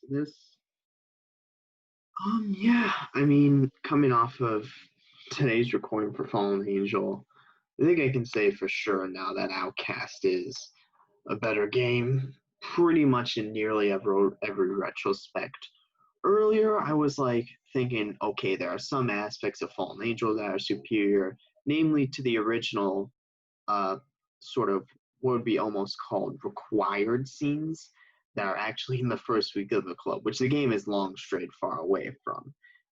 This, yeah, I mean, coming off of today's recording for Fallen Angel, I think I can say for sure now that Outcast is a better game, pretty much in nearly every retrospect. Earlier, I was like thinking, okay, there are some aspects of Fallen Angel that are superior, namely to the original, uh, sort of what would be almost called required scenes that are actually in the first week of the club, which the game is long strayed far away from.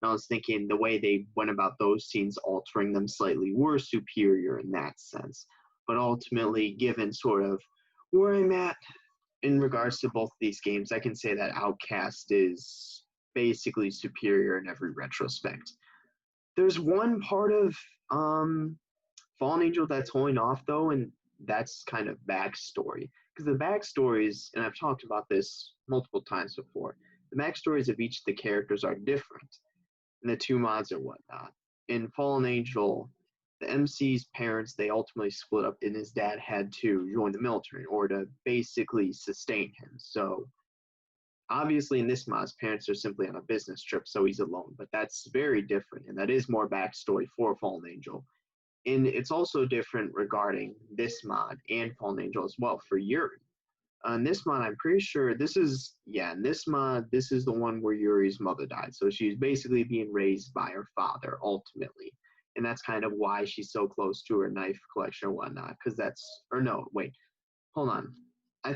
And I was thinking the way they went about those scenes, altering them slightly, were superior in that sense. But ultimately, given sort of where I'm at in regards to both of these games, I can say that Outcast is basically superior in every retrospect. There's one part of Fallen Angel that's holding off though, and that's kind of backstory. Because the backstories, and I've talked about this multiple times before, the backstories of each of the characters are different, and the two mods or whatnot. In Fallen Angel, the MC's parents, they ultimately split up, and his dad had to join the military in order to basically sustain him. So obviously in this mod, his parents are simply on a business trip, so he's alone. But that's very different, and that is more backstory for Fallen Angel. And it's also different regarding this mod and Fallen Angel as well for Yuri. On this mod, I'm pretty sure this is, yeah, in this mod, this is the one where Yuri's mother died. So she's basically being raised by her father ultimately. And that's kind of why she's so close to her knife collection or whatnot. Because that's, or no, wait, hold on.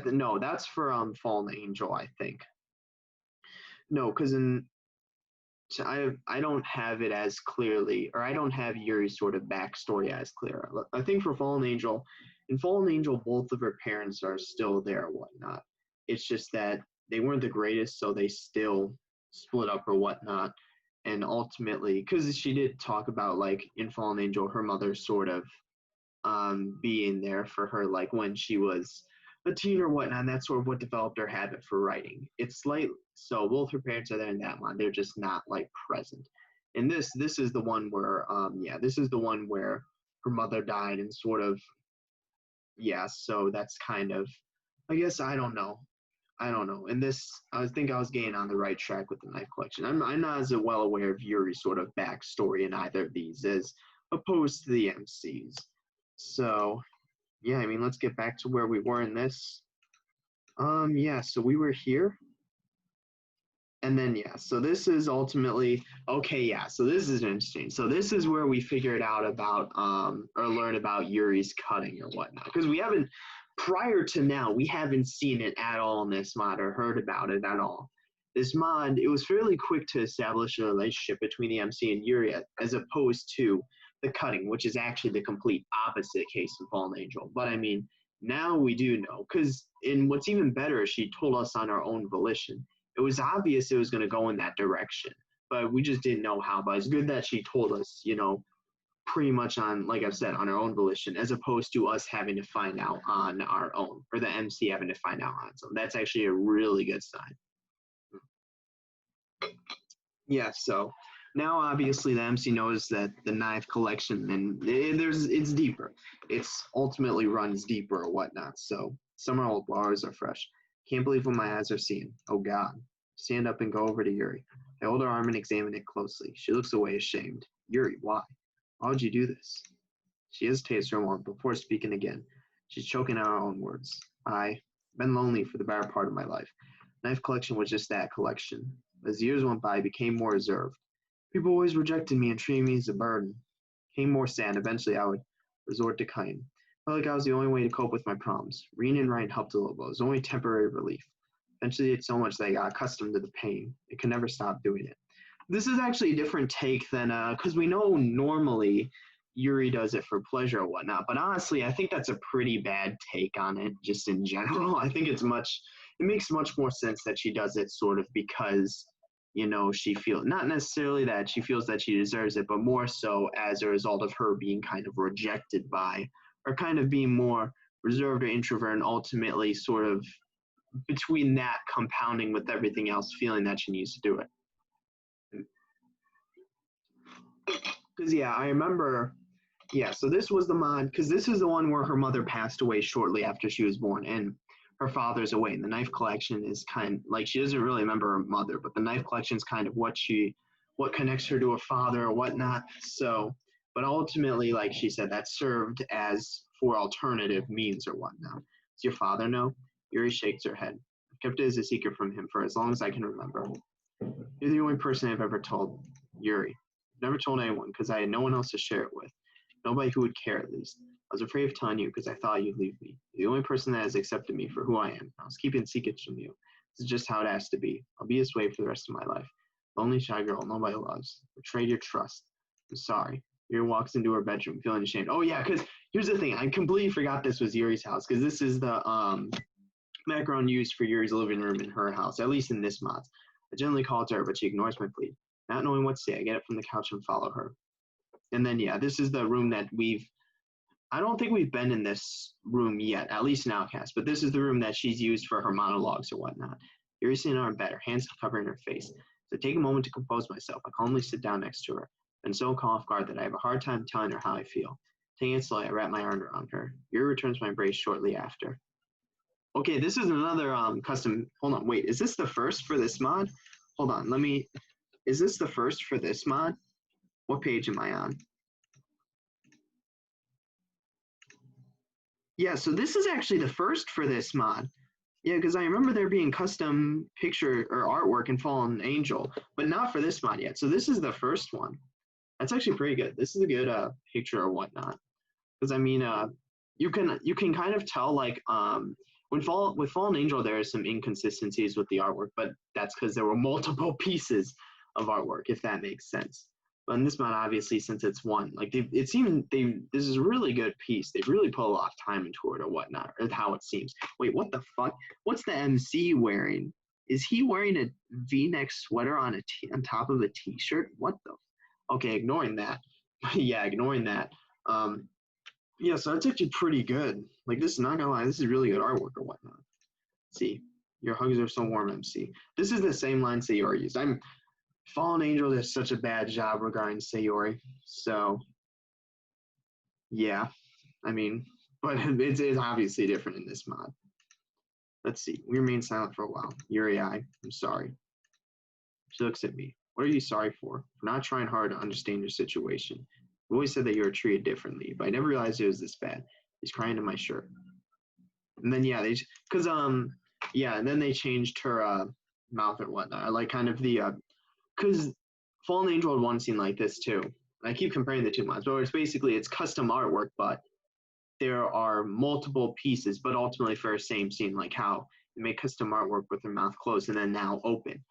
No, that's for Fallen Angel, I think. No, because in so I don't have it as clearly, or I don't have Yuri's sort of backstory as clear. I think for Fallen Angel, in Fallen Angel, both of her parents are still there or whatnot. It's just that they weren't the greatest, so they still split up or whatnot. And ultimately, because she did talk about like in Fallen Angel, her mother sort of being there for her, like when she was a teen or whatnot. And that's sort of what developed her habit for writing. It's like so both her parents are there in that one. They're just not like present. And this is the one where this is the one where her mother died and sort of so that's kind of I guess I don't know. I don't know. And this, think I was getting on the right track with the knife collection. I'm not as well aware of Yuri's sort of backstory in either of these as opposed to the MCs. So, yeah, I mean, let's get back to where we were in this. So we were here. And then, so this is ultimately, so this is interesting. So this is where we figured out about, or learn about Yuri's cutting or whatnot. Because we haven't, prior to now, we haven't seen it at all in this mod or heard about it at all. This mod, it was fairly quick to establish a relationship between the MC and Yuri as opposed to the cutting, which is actually the complete opposite case of Fallen Angel. But I mean, now we do know, because in what's even better is she told us on our own volition. It was obvious it was going to go in that direction, but we just didn't know how. But it's good that she told us, pretty much on, like I've said, on our own volition, as opposed to us having to find out on our own, or the MC having to find out on its own. That's actually a really good sign. Yeah, so now obviously the MC knows that the knife collection and it's deeper. It's ultimately runs deeper or whatnot. So some are old, ours are fresh. Can't believe what my eyes are seeing. Oh God. Stand up and go over to Yuri. I hold her arm and examine it closely. She looks away ashamed. Yuri, why? Why would you do this? She hesitates for a moment before speaking again. She's choking out her own words. I've been lonely for the better part of my life. Knife collection was just that, collection. As years went by, I became more reserved. People always rejected me and treated me as a burden. Became more sad. Eventually, I would resort to cutting. Felt like I was the only way to cope with my problems. Reading and writing helped a little, but it was only temporary relief. Eventually, it's so much that I got accustomed to the pain. I could never stop doing it. This is actually a different take than, because we know normally Yuri does it for pleasure or whatnot, but honestly, I think that's a pretty bad take on it, just in general. I think it makes much more sense that she does it sort of because, she feels, not necessarily that she feels that she deserves it, but more so as a result of her being kind of rejected by, or kind of being more reserved or introvert, and ultimately sort of between that compounding with everything else, feeling that she needs to do it. Because, I remember, so this was the mod, because this is the one where her mother passed away shortly after she was born, and her father's away, and the knife collection is kind like she doesn't really remember her mother, but the knife collection is kind of what connects her to her father or whatnot. So, but ultimately, like she said, that served as for alternative means or whatnot. Does your father know? Yuri shakes her head. I've kept it as a secret from him for as long as I can remember. You're the only person I've ever told, Yuri. I've never told anyone because I had no one else to share it with. Nobody who would care, at least. I was afraid of telling you because I thought you'd leave me. You're the only person that has accepted me for who I am. I was keeping secrets from you. This is just how it has to be. I'll be this way for the rest of my life. Lonely shy girl nobody loves. Betrayed your trust. I'm sorry. Yuri walks into her bedroom feeling ashamed. Oh yeah, because here's the thing. I completely forgot this was Yuri's house because this is the background used for Yuri's living room in her house, at least in this mod. I gently call to her, but she ignores my plea. Not knowing what to say, I get up from the couch and follow her. And then, yeah, this is the room that I don't think we've been in this room yet, at least in Outcast, but this is the room that she's used for her monologues or whatnot. Yuri's sitting on her bed, her hands covering her face. So I take a moment to compose myself. I calmly sit down next to her, and so caught off guard that I have a hard time telling her how I feel. Taking it slowly, I wrap my arm around her. Yuri returns my embrace shortly after. Okay, this is another custom. Hold on, wait, is this the first for this mod? Hold on, is this the first for this mod? What page am I on? Yeah, so this is actually the first for this mod. Yeah, because I remember there being custom picture or artwork in Fallen Angel, but not for this mod yet. So this is the first one. That's actually pretty good. This is a good picture or whatnot. Because I mean, you can kind of tell like with Fallen Angel there are some inconsistencies with the artwork, but that's because there were multiple pieces of artwork, if that makes sense. But in this mod, obviously, since it's one, like this is a really good piece. They've really put a lot of time into it or whatnot, or how it seems. Wait, what the fuck? What's the MC wearing? Is he wearing a V-neck sweater on top of a t-shirt? What the? Okay, ignoring that. Yeah, ignoring that. Yeah, so that's actually pretty good. Like this is not gonna lie, this is really good artwork or whatnot. Let's see, your hugs are so warm, MC. This is the same line Sayori used. Fallen Angel does such a bad job regarding Sayori. So, yeah, I mean, but it's obviously different in this mod. Let's see. We remain silent for a while. Yuri, I'm sorry. She looks at me. What are you sorry for? For not trying hard to understand your situation. You always said that you were treated differently, but I never realized it was this bad. He's crying to my shirt. And then, yeah, and then they changed her mouth or whatnot. I like kind of the because Fallen Angel had one scene like this too. I keep comparing the two mods, but it's custom artwork, but there are multiple pieces, but ultimately for the same scene, like how they make custom artwork with their mouth closed and then now open.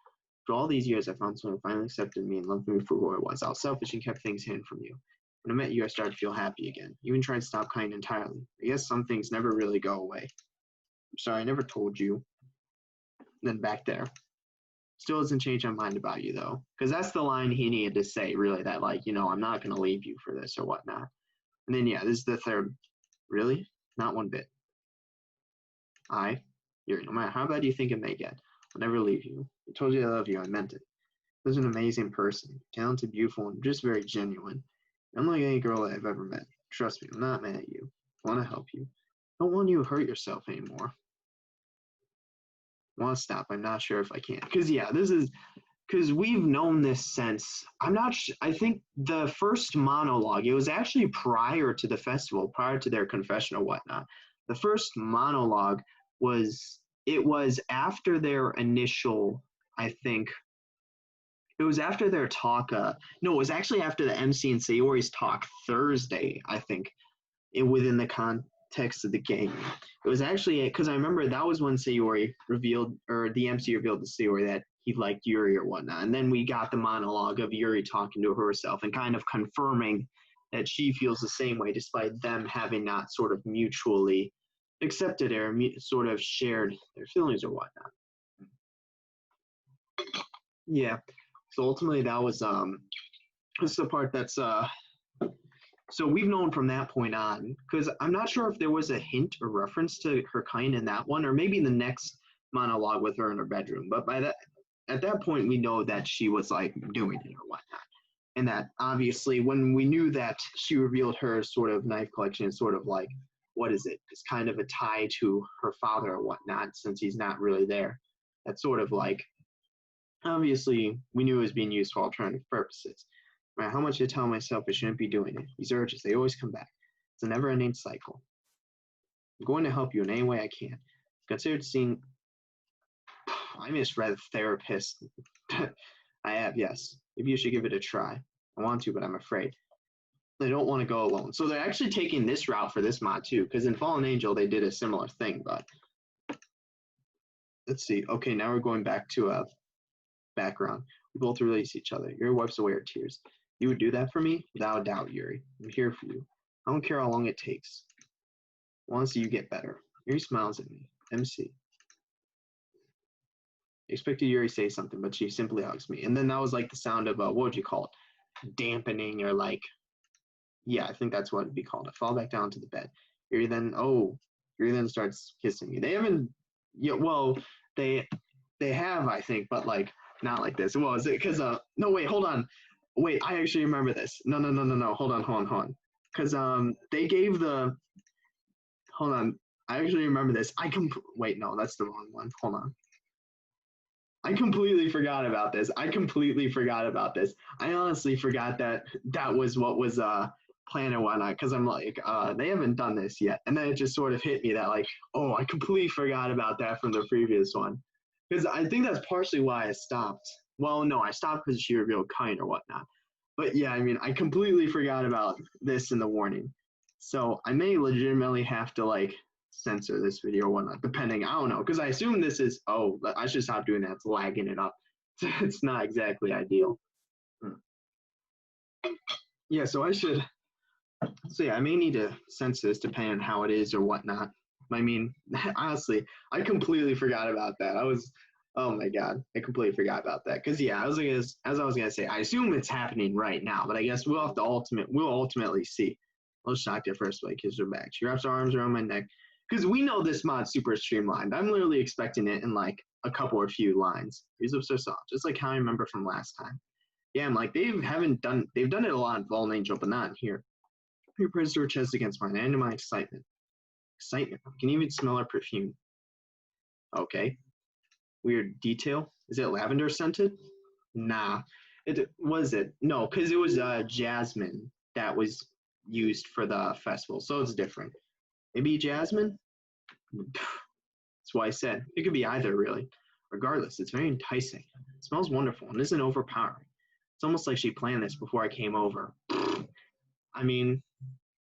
For all these years, I found someone who finally accepted me and loved me for who I was. I was selfish and kept things hidden from you. When I met you, I started to feel happy again. You even tried to stop crying entirely. I guess some things never really go away. I'm sorry, I never told you. And then back there. Still doesn't change my mind about you, though. Because that's the line he needed to say, really, that, like, I'm not going to leave you for this or whatnot. And then, yeah, this is the third. Really? Not one bit. Yuri, no matter how bad you think it may get, I'll never leave you. I told you I love you. I meant it. You're an amazing person. Talented, beautiful, and just very genuine. Unlike any girl that I've ever met. Trust me, I'm not mad at you. I want to help you. I don't want you to hurt yourself anymore. I want to stop. I'm not sure if I can. Because we've known this since, I think the first monologue, it was actually prior to the festival, prior to their confession or whatnot. The first monologue was after their initial, I think, it was after their talk, no, it was actually after the MC and Sayori's talk Thursday, I think, within the context of the game. It was actually, because I remember that was when Sayori revealed, or the MC revealed to Sayori that he liked Yuri or whatnot. And then we got the monologue of Yuri talking to herself and kind of confirming that she feels the same way, despite them having not sort of mutually accepted or sort of shared their feelings or whatnot. Yeah. So ultimately that was this is the part that's so we've known from that point on, because I'm not sure if there was a hint or reference to her kind in that one, or maybe the next monologue with her in her bedroom. But at that point, we know that she was like doing it or whatnot. And that obviously when we knew that she revealed her sort of knife collection, sort of like what is it? It's kind of a tie to her father or whatnot, since he's not really there. That's sort of like, obviously, we knew it was being used for alternative purposes. No matter how much I tell myself I shouldn't be doing it, these urges, they always come back. It's a never-ending cycle. I'm going to help you in any way I can. Considered seeing. I misread therapist. I have, yes. Maybe you should give it a try. I want to, but I'm afraid. I don't want to go alone. So they're actually taking this route for this mod too, because in Fallen Angel they did a similar thing, but let's see. Okay, now we're going back to a background. We both release each other. Yuri wipes away her tears. You would do that for me? Without a doubt, Yuri. I'm here for you. I don't care how long it takes. I want to see you get better. Yuri smiles at me. MC. I expected Yuri to say something, but she simply hugs me. And then that was like the sound of, what would you call it? Dampening, or like, yeah, I think that's what it'd be called. I fall back down to the bed. Yuri then starts kissing me. They haven't, yeah, well, they have, I think, but like, not like this. Well, is it because, no, wait, hold on. Wait, I actually remember this. No. Hold on. Because, they gave hold on. I actually remember this. Wait, no, that's the wrong one. Hold on. I completely forgot about this. I honestly forgot that was what was planned and whatnot, because I'm like, they haven't done this yet. And then it just sort of hit me that like, oh, I completely forgot about that from the previous one. Because I think that's partially why I stopped. Well, no, I stopped because she revealed kind or whatnot. But yeah, I mean, I completely forgot about this in the warning. So I may legitimately have to like censor this video or whatnot, depending. I don't know, because I assume this is, oh, I should stop doing that. It's lagging it up. It's not exactly ideal. Yeah, so I may need to censor this depending on how it is or whatnot. I mean, honestly, I completely forgot about that. Oh my god, I completely forgot about that. Because yeah, as I was gonna say, I assume it's happening right now, but I guess we'll ultimately see. I was shocked at first, like, kiss her back. She wraps her arms around my neck. Because we know this mod's super streamlined. I'm literally expecting it in like a couple or few lines. These lips are soft, just like how I remember from last time. Yeah, I'm like, they've done it a lot in Fallen Angel, but not in here. Her presses her chest against mine, and my excitement. I can even smell her perfume. Okay. Weird detail. Is it lavender scented? Nah. No, because it was jasmine that was used for the festival, so it's different. Maybe jasmine? That's why I said it could be either, really. Regardless, it's very enticing. It smells wonderful and isn't overpowering. It's almost like she planned this before I came over. I mean,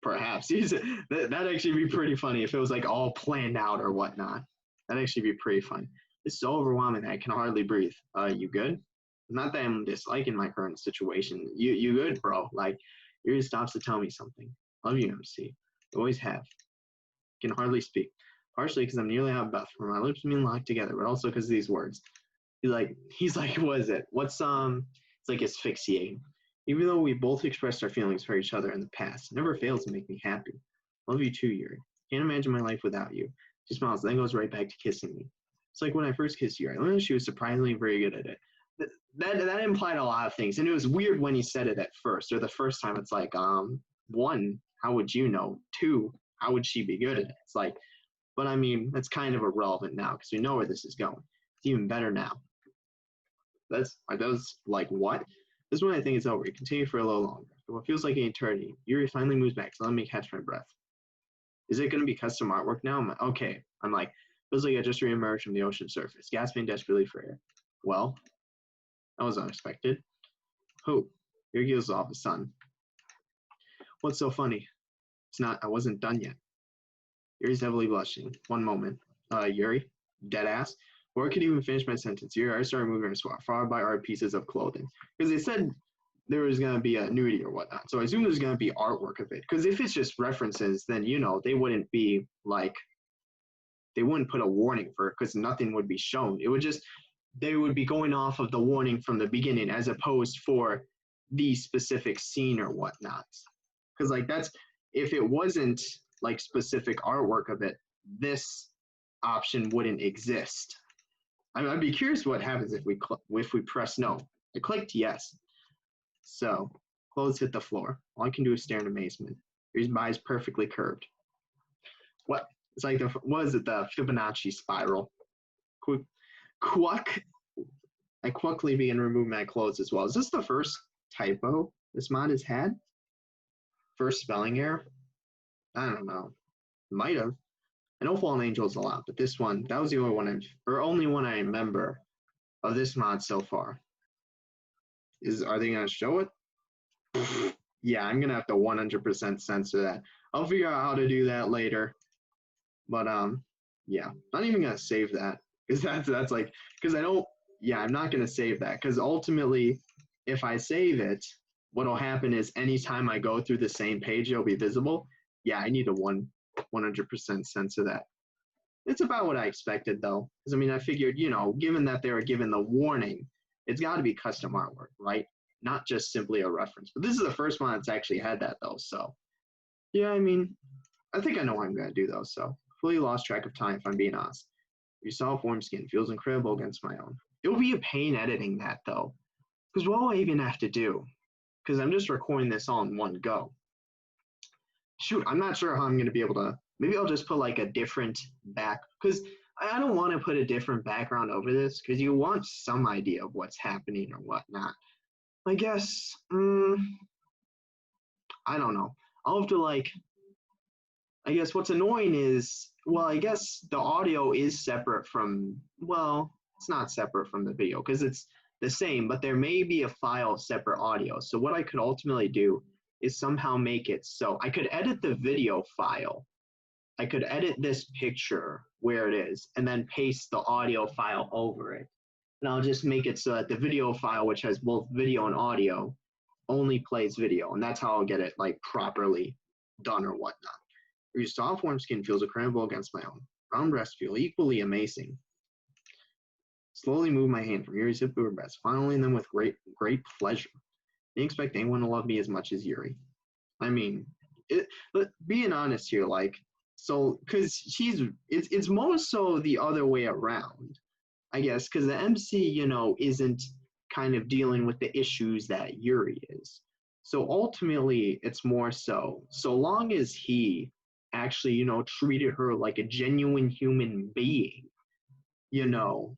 perhaps. That'd actually be pretty funny if it was like all planned out or whatnot. That'd actually be pretty fun. It's so overwhelming that I can hardly breathe. You good? Not that I'm disliking my current situation. You good, bro? Like, you just stops to tell me something. Love you, MC. You always have. Can hardly speak. Partially because I'm nearly out of breath from my lips being locked together, but also because of these words. He's like, what is it? It's like asphyxiating. Even though we both expressed our feelings for each other in the past, it never fails to make me happy. Love you too, Yuri. Can't imagine my life without you. She smiles, then goes right back to kissing me. It's like when I first kissed Yuri. I learned she was surprisingly very good at it. That implied a lot of things, and it was weird when he said it at first, or the first time. It's like, one, how would you know? Two, how would she be good at it? It's like, but I mean, that's kind of irrelevant now because we know where this is going. It's even better now. That's like what? This is when I think it's over. We continue for a little longer. For what feels like an eternity, Yuri finally moves back, so let me catch my breath. Is it going to be custom artwork now? Okay. I'm like, feels like I just reemerged from the ocean surface, gasping desperately for air. Well, that was unexpected. Who? Yuri gives off the sun. What's so funny? I wasn't done yet. Yuri's heavily blushing. One moment. Yuri? Dead ass? Before I could even finish my sentence, Yuri already started moving her swap, followed by art pieces of clothing. Because they said there was going to be a nudity or whatnot. So I assume there's going to be artwork of it. Because if it's just references, then, they wouldn't be like, they wouldn't put a warning for it because nothing would be shown. They would be going off of the warning from the beginning as opposed for the specific scene or whatnot. Because if it wasn't like specific artwork of it, this option wouldn't exist. I'd be curious what happens if we press no. I clicked yes. So, clothes hit the floor. All I can do is stare in amazement. His eyes perfectly curved. What? It's like what is it? The Fibonacci spiral. Quick, quack. I quickly begin removing my clothes as well. Is this the first typo this mod has had? First spelling error? I don't know. Might have. I know Fallen Angels a lot, but this one, that was the only one I remember of this mod so far. Are they gonna show it? Yeah, I'm gonna have to 100% censor that. I'll figure out how to do that later. But yeah, not even gonna save that because that's like because I don't. Yeah, I'm not gonna save that because ultimately, if I save it, what'll happen is anytime I go through the same page, it'll be visible. Yeah, I need to 100% censor that. It's about what I expected though, because I mean, I figured given that they were given the warning, it's got to be custom artwork, right? Not just simply a reference. But this is the first one that's actually had that though, so yeah, I mean, I think I know what I'm gonna do though, so fully lost track of time if I'm being honest. Your soft warm skin feels incredible against my own. It'll be a pain editing that though, because what will I even have to do? Because I'm just recording this all in one go. Shoot, I'm not sure how I'm gonna be able to. Maybe I'll just put like a different because I don't want to put a different background over this because you want some idea of what's happening or whatnot. I guess I don't know. I'll have to I guess what's annoying is, well, I guess the audio is separate from, well, it's not separate from the video because it's the same, but there may be a file of separate audio. So what I could ultimately do is somehow make it so I could edit the video file. I could edit this picture where it is and then paste the audio file over it. And I'll just make it so that the video file, which has both video and audio, only plays video. And that's how I'll get it like properly done or whatnot. Your soft warm skin feels incredible against my own. Round breasts feel equally amazing. Slowly move my hand from Yuri's hip to her breast, fondling them with great pleasure. I didn't expect anyone to love me as much as Yuri. I mean, but being honest here, so because it's more so the other way around, I guess, because the MC, isn't kind of dealing with the issues that Yuri is. So ultimately, it's more so long as he actually, treated her like a genuine human being, you know,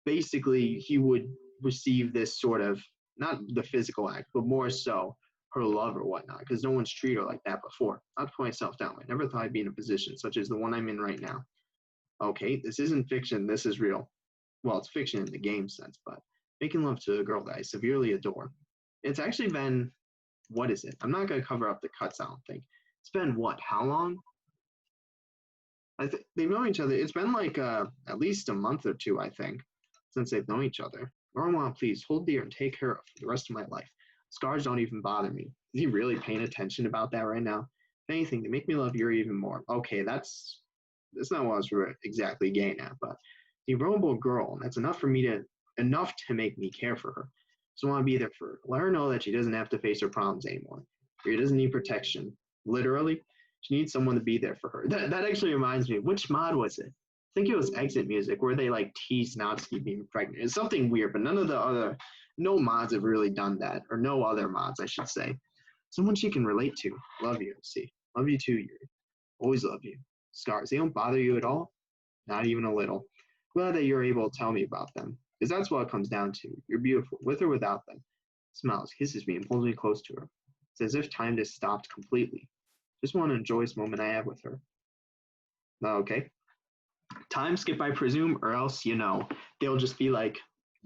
basically he would receive this sort of, not the physical act, but more so her love or whatnot, because no one's treated her like that before. Not to put myself down. I never thought I'd be in a position such as the one I'm in right now. Okay, this isn't fiction, this is real. Well, it's fiction in the game sense, but making love to a girl that I severely adore. It's actually been, what is it? I'm not going to cover up the cuts, I don't think. It's been what? How long? I think they've known each other. It's been like at least a month or two, I think, since they've known each other. Norma, please hold dear and take care of for the rest of my life. Scars don't even bother me. Is he really paying attention about that right now? If anything, to make me love Yuri even more. Okay, that's not what I was exactly getting at, but the vulnerable girl, and that's enough to make me care for her. So I want to be there for her. Let her know that she doesn't have to face her problems anymore. Yuri doesn't need protection. Literally, she needs someone to be there for her. That actually reminds me, which mod was it? I think it was Exit Music, where they tease Natsuki being pregnant. It's something weird, but no mods have really done that, or no other mods, I should say. Someone she can relate to. Love you, see. Love you too, Yuri. Always love you. Scars, they don't bother you at all? Not even a little. Glad that you're able to tell me about them, because that's what it comes down to. You're beautiful, with or without them. Smiles, kisses me, and pulls me close to her. It's as if time just stopped completely. Just want to enjoy this moment I have with her. Okay. Time skip, I presume, or else, they'll just be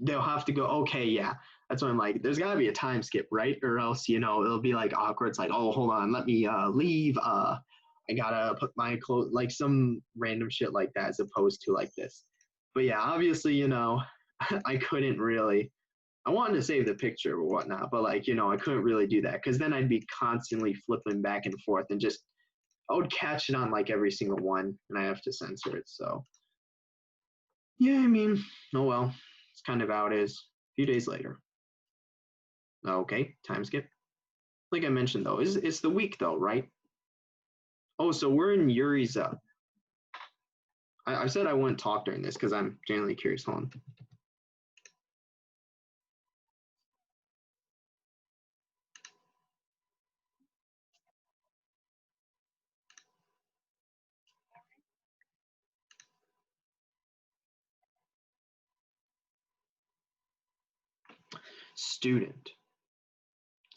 they'll have to go, okay, yeah. That's what I'm like, there's got to be a time skip, right? Or else, it'll be awkward. It's oh, hold on, let me leave. I gotta put my clothes, some random shit like that, as opposed to this. But yeah, obviously, I couldn't really. I wanted to save the picture or whatnot, but I couldn't really do that because then I'd be constantly flipping back and forth and just I would catch it on every single one and I have to censor it. So yeah, I mean, oh well, it's kind of how it is. A few days later. Okay, time skip. Like I mentioned though, it's the week though, right? Oh, so we're in Yuri's I said I wouldn't talk during this because I'm genuinely curious. Hold on. student.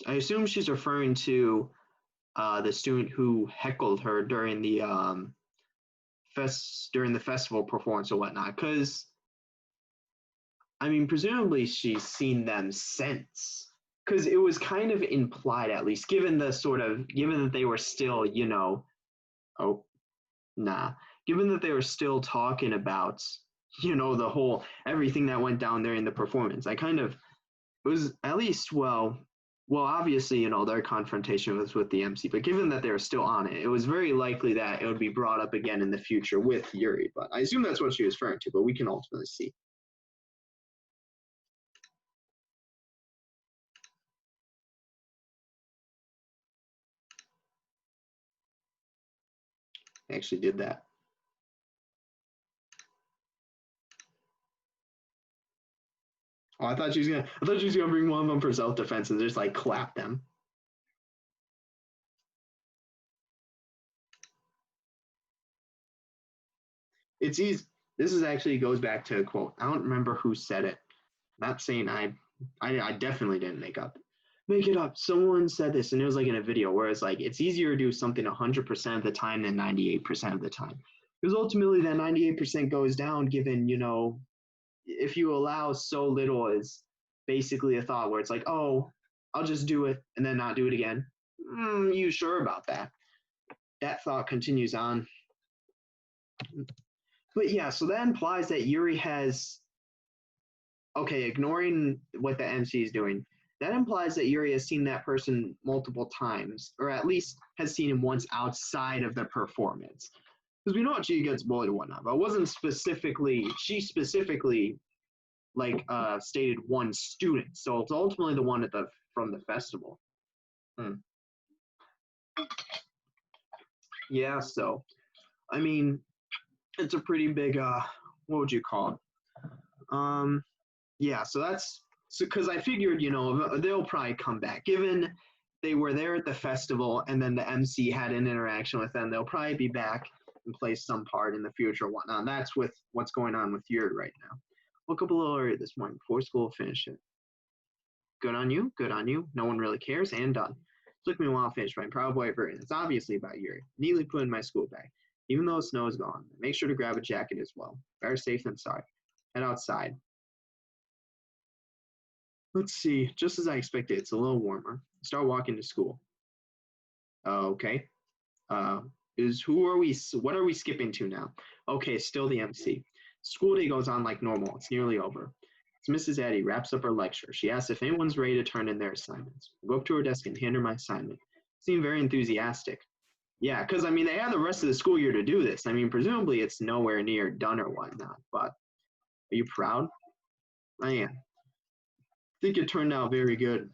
I assume she's referring to the student who heckled her during the during the festival performance or whatnot. Because I mean, presumably she's seen them since. Because it was kind of implied, at least, given that they were still, oh, nah, given that they were still talking about, the whole everything that went down there in the performance. I kind of it was at least obviously, their confrontation was with the MC, but given that they were still on it, it was very likely that it would be brought up again in the future with Yuri. But I assume that's what she was referring to, but we can ultimately see. I actually did that. Oh, I thought she was gonna bring one of them for self-defense and just like clap them. It's easy. This is actually goes back to a quote. I don't remember who said it. Not saying I definitely didn't make it up. Someone said this, and it was like in a video where it's like it's easier to do something 100% of the time than 98% of the time, because ultimately that 98% goes down. Given if you allow so little as basically a thought where it's like, oh, I'll just do it and then not do it again. You sure about that? That thought continues on. But yeah, so that implies that Yuri has, okay, ignoring what the MC is doing, that implies that Yuri has seen that person multiple times, or at least has seen him once outside of the performance. Because we know she gets bullied and whatnot, but it wasn't she specifically stated one student. So it's ultimately the one from the festival. Yeah, so I mean, it's a pretty big what would you call it? Yeah, so that's because I figured, they'll probably come back. Given they were there at the festival and then the MC had an interaction with them, they'll probably be back and play some part in the future and whatnot. And that's with what's going on with Yuri right now. Woke up a little early this morning before school finished it. Good on you, good on you. No one really cares, and done. Took me a while to finish my proud white version. It's obviously about Yuri. Neatly put in my school bag. Even though the snow is gone, make sure to grab a jacket as well. Better safe than sorry. Head outside. Let's see. Just as I expected, it's a little warmer. Start walking to school. Okay. What are we skipping to now? Okay, still the MC. School day goes on like normal. It's nearly over. It's Mrs. Eddy wraps up her lecture. She asks if anyone's ready to turn in their assignments. I go up to her desk and hand her my assignment. Seemed very enthusiastic. Yeah, because, they have the rest of the school year to do this. Presumably it's nowhere near done or whatnot, but are you proud? I am. I think it turned out very good.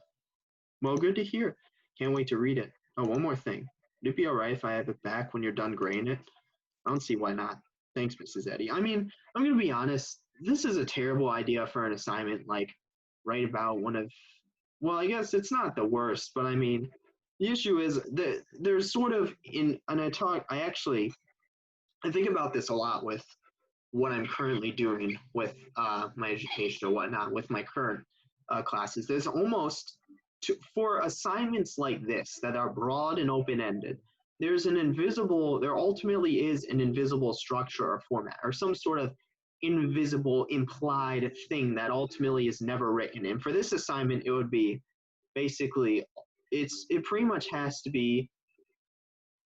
Well, good to hear. Can't wait to read it. Oh, one more thing. Would it be all right if I have it back when you're done grading it? I don't see why not. Thanks, Mrs. Eddy. I'm going to be honest. This is a terrible idea for an assignment, write about I guess it's not the worst, but the issue is that there's sort of I think about this a lot with what I'm currently doing with my education or whatnot, with my current classes. There's for assignments like this that are broad and open-ended, there ultimately is an invisible structure or format or some sort of invisible implied thing that ultimately is never written. And for this assignment, it would be basically, it pretty much has to be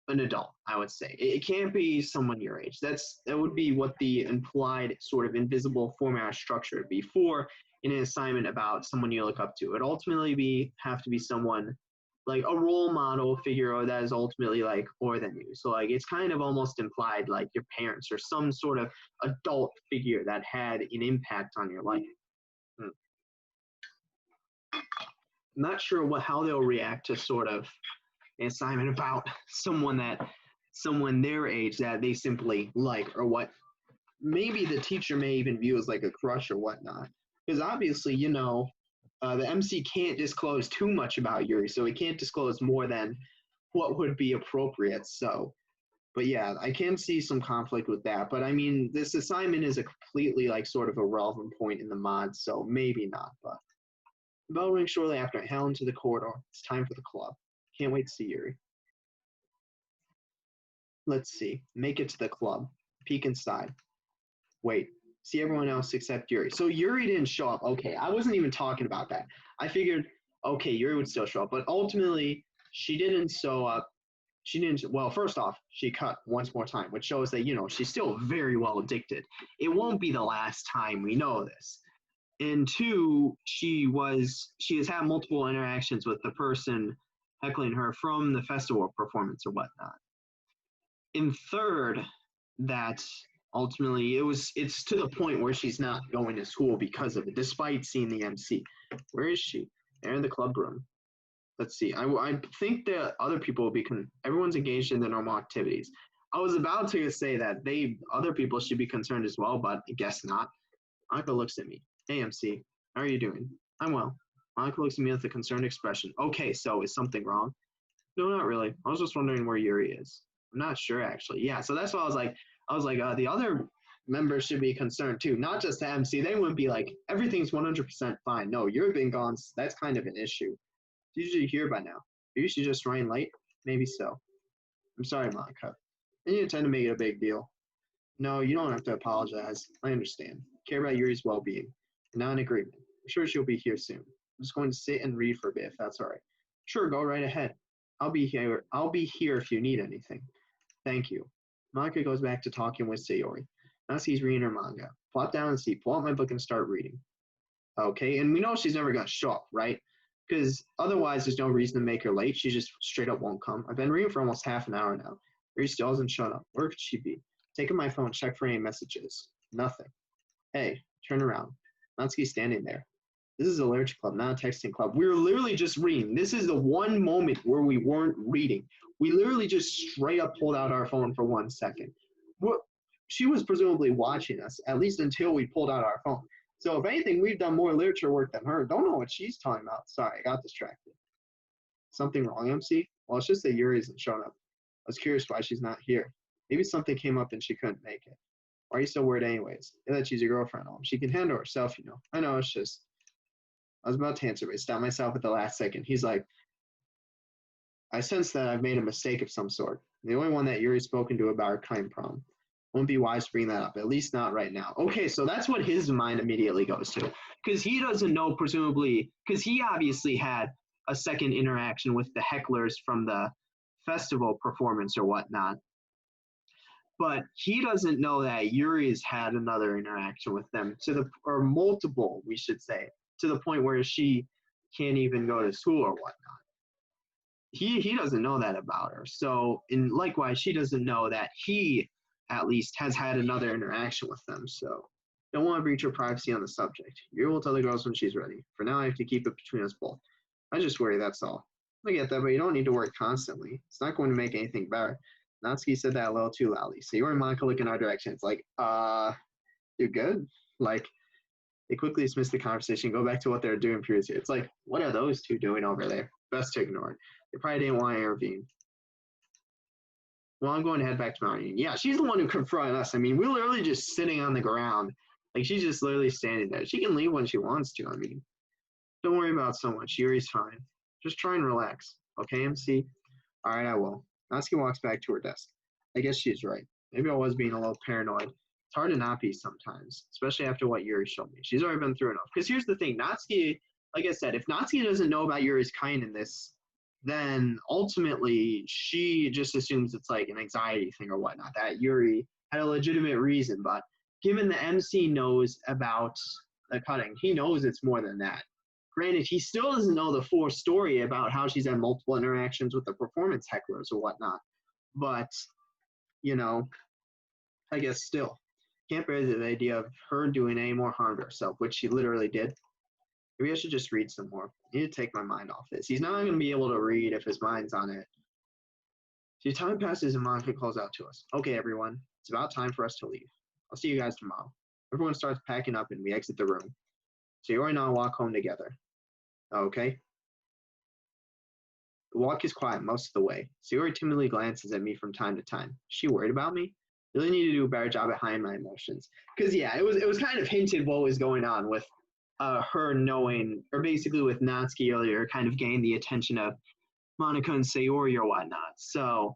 an adult, I would say. It can't be someone your age. That would be what the implied sort of invisible format or structure would be for in an assignment about someone you look up to. It ultimately have to be someone like a role model figure that is ultimately more than you. So it's kind of almost implied your parents or some sort of adult figure that had an impact on your life. I'm not sure how they'll react to sort of an assignment about someone their age that they simply like, or what maybe the teacher may even view as a crush or whatnot. Because obviously, the MC can't disclose too much about Yuri, so he can't disclose more than what would be appropriate. So, but yeah, I can see some conflict with that. But this assignment is a completely sort of a relevant point in the mod, so maybe not. But The bell rings shortly after I hail into the corridor. It's time for the club. Can't wait to see Yuri. Let's see. Make it to the club. Peek inside. Wait. See everyone else except Yuri. So Yuri didn't show up. Okay, I wasn't even talking about that. I figured, okay, Yuri would still show up, but ultimately she didn't show up. She didn't. Well, first off, she cut once more time, which shows that she's still very well addicted. It won't be the last time, we know this. And two, she has had multiple interactions with the person heckling her from the festival performance or whatnot. And third, that ultimately it's to the point where she's not going to school because of it, despite seeing the MC. Where is she? They're in the club room. Let's see. I think that other people will be everyone's engaged in the normal activities. I was about to say that other people should be concerned as well, but I guess not. Monica looks at me. Hey, MC, how are you doing? I'm well. Monica looks at me with a concerned expression. Okay, so is something wrong? No, not really. I was just wondering where Yuri is. I'm not sure, actually. Yeah, so that's why I was like, the other members should be concerned too, not just the MC. They wouldn't be like, everything's 100% fine. No, Yuri being gone, that's kind of an issue. It's usually here by now. You're usually just running late? Maybe so. I'm sorry, Monica. I didn't intend to make it a big deal. No, you don't have to apologize. I understand. Care about Yuri's well-being. We're not in agreement. I'm sure she'll be here soon. I'm just going to sit and read for a bit, if that's all right. Sure, go right ahead. I'll be here if you need anything. Thank you. Monica goes back to talking with Sayori. Natsuki's reading her manga. Plop down and see. Pull out my book and start reading. Okay, and we know she's never going to show up, right? Because otherwise there's no reason to make her late. She just straight up won't come. I've been reading for almost half an hour now. Yuri still hasn't shown up. Where could she be? Taking my phone, check for any messages. Nothing. Hey, turn around. Natsuki's standing there. This is a literature club, not a texting club. We were literally just reading. This is the one moment where we weren't reading. We literally just straight up pulled out our phone for 1 second. She was presumably watching us, at least until we pulled out our phone. So if anything, we've done more literature work than her. Don't know what she's talking about. Sorry, I got distracted. Something wrong, MC? Well, it's just that Yuri isn't showing up. I was curious why she's not here. Maybe something came up and she couldn't make it. Why are you so worried anyways? Yeah, that she's your girlfriend. She can handle herself, I know, it's just... I was about to answer, but I stopped myself at the last second. He's like, I sense that I've made a mistake of some sort. The only one that Yuri's spoken to about our kind problem. Wouldn't be wise to bring that up, at least not right now. Okay, so that's what his mind immediately goes to. Because he doesn't know, presumably, because he obviously had a second interaction with the hecklers from the festival performance or whatnot. But he doesn't know that Yuri's had another interaction with them, or multiple, we should say, to the point where she can't even go to school or whatnot. He doesn't know that about her. So, and likewise, she doesn't know that he, at least, has had another interaction with them. So, don't want to breach her privacy on the subject. Yuri will tell the girls when she's ready. For now, I have to keep it between us both. I just worry, that's all. I get that, but you don't need to worry constantly. It's not going to make anything better. Natsuki said that a little too loudly. So Yuri and Monica look in our direction. It's like, you're good? Like, they quickly dismiss the conversation, go back to what they're doing previously. It's like, what are those two doing over there? Best to ignore it. They probably didn't want to intervene. Well, I'm going to head back to Mount Union. Yeah, she's the one who confronted us. I mean, we're literally just sitting on the ground. Like, she's just literally standing there. She can leave when she wants to. I mean, don't worry about so much. Yuri's fine. Just try and relax. Okay, MC? All right, I will. Natsuki walks back to her desk. I guess she's right. Maybe I was being a little paranoid. It's hard to not be sometimes, especially after what Yuri showed me. She's already been through enough. Because here's the thing. Natsuki, like I said, if Natsuki doesn't know about Yuri's kindness, then ultimately she just assumes it's like an anxiety thing or whatnot, that Yuri had a legitimate reason. But given the MC knows about the cutting, he knows it's more than that. Granted, he still doesn't know the full story about how she's had multiple interactions with the performance hecklers or whatnot. But, I guess still. Can't bear the idea of her doing any more harm to herself, which she literally did. Maybe I should just read some more. I need to take my mind off this. He's not going to be able to read if his mind's on it. So time passes and Monica calls out to us. Okay, everyone. It's about time for us to leave. I'll see you guys tomorrow. Everyone starts packing up and we exit the room. So Yuri and I walk home together. Okay? The walk is quiet most of the way. Sayori timidly glances at me from time to time. Is she worried about me? I really need to do a better job at hiding my emotions. Because, yeah, it was kind of hinted what was going on with her knowing, or basically with Natsuki earlier, kind of gained the attention of Monica and Sayori or whatnot. So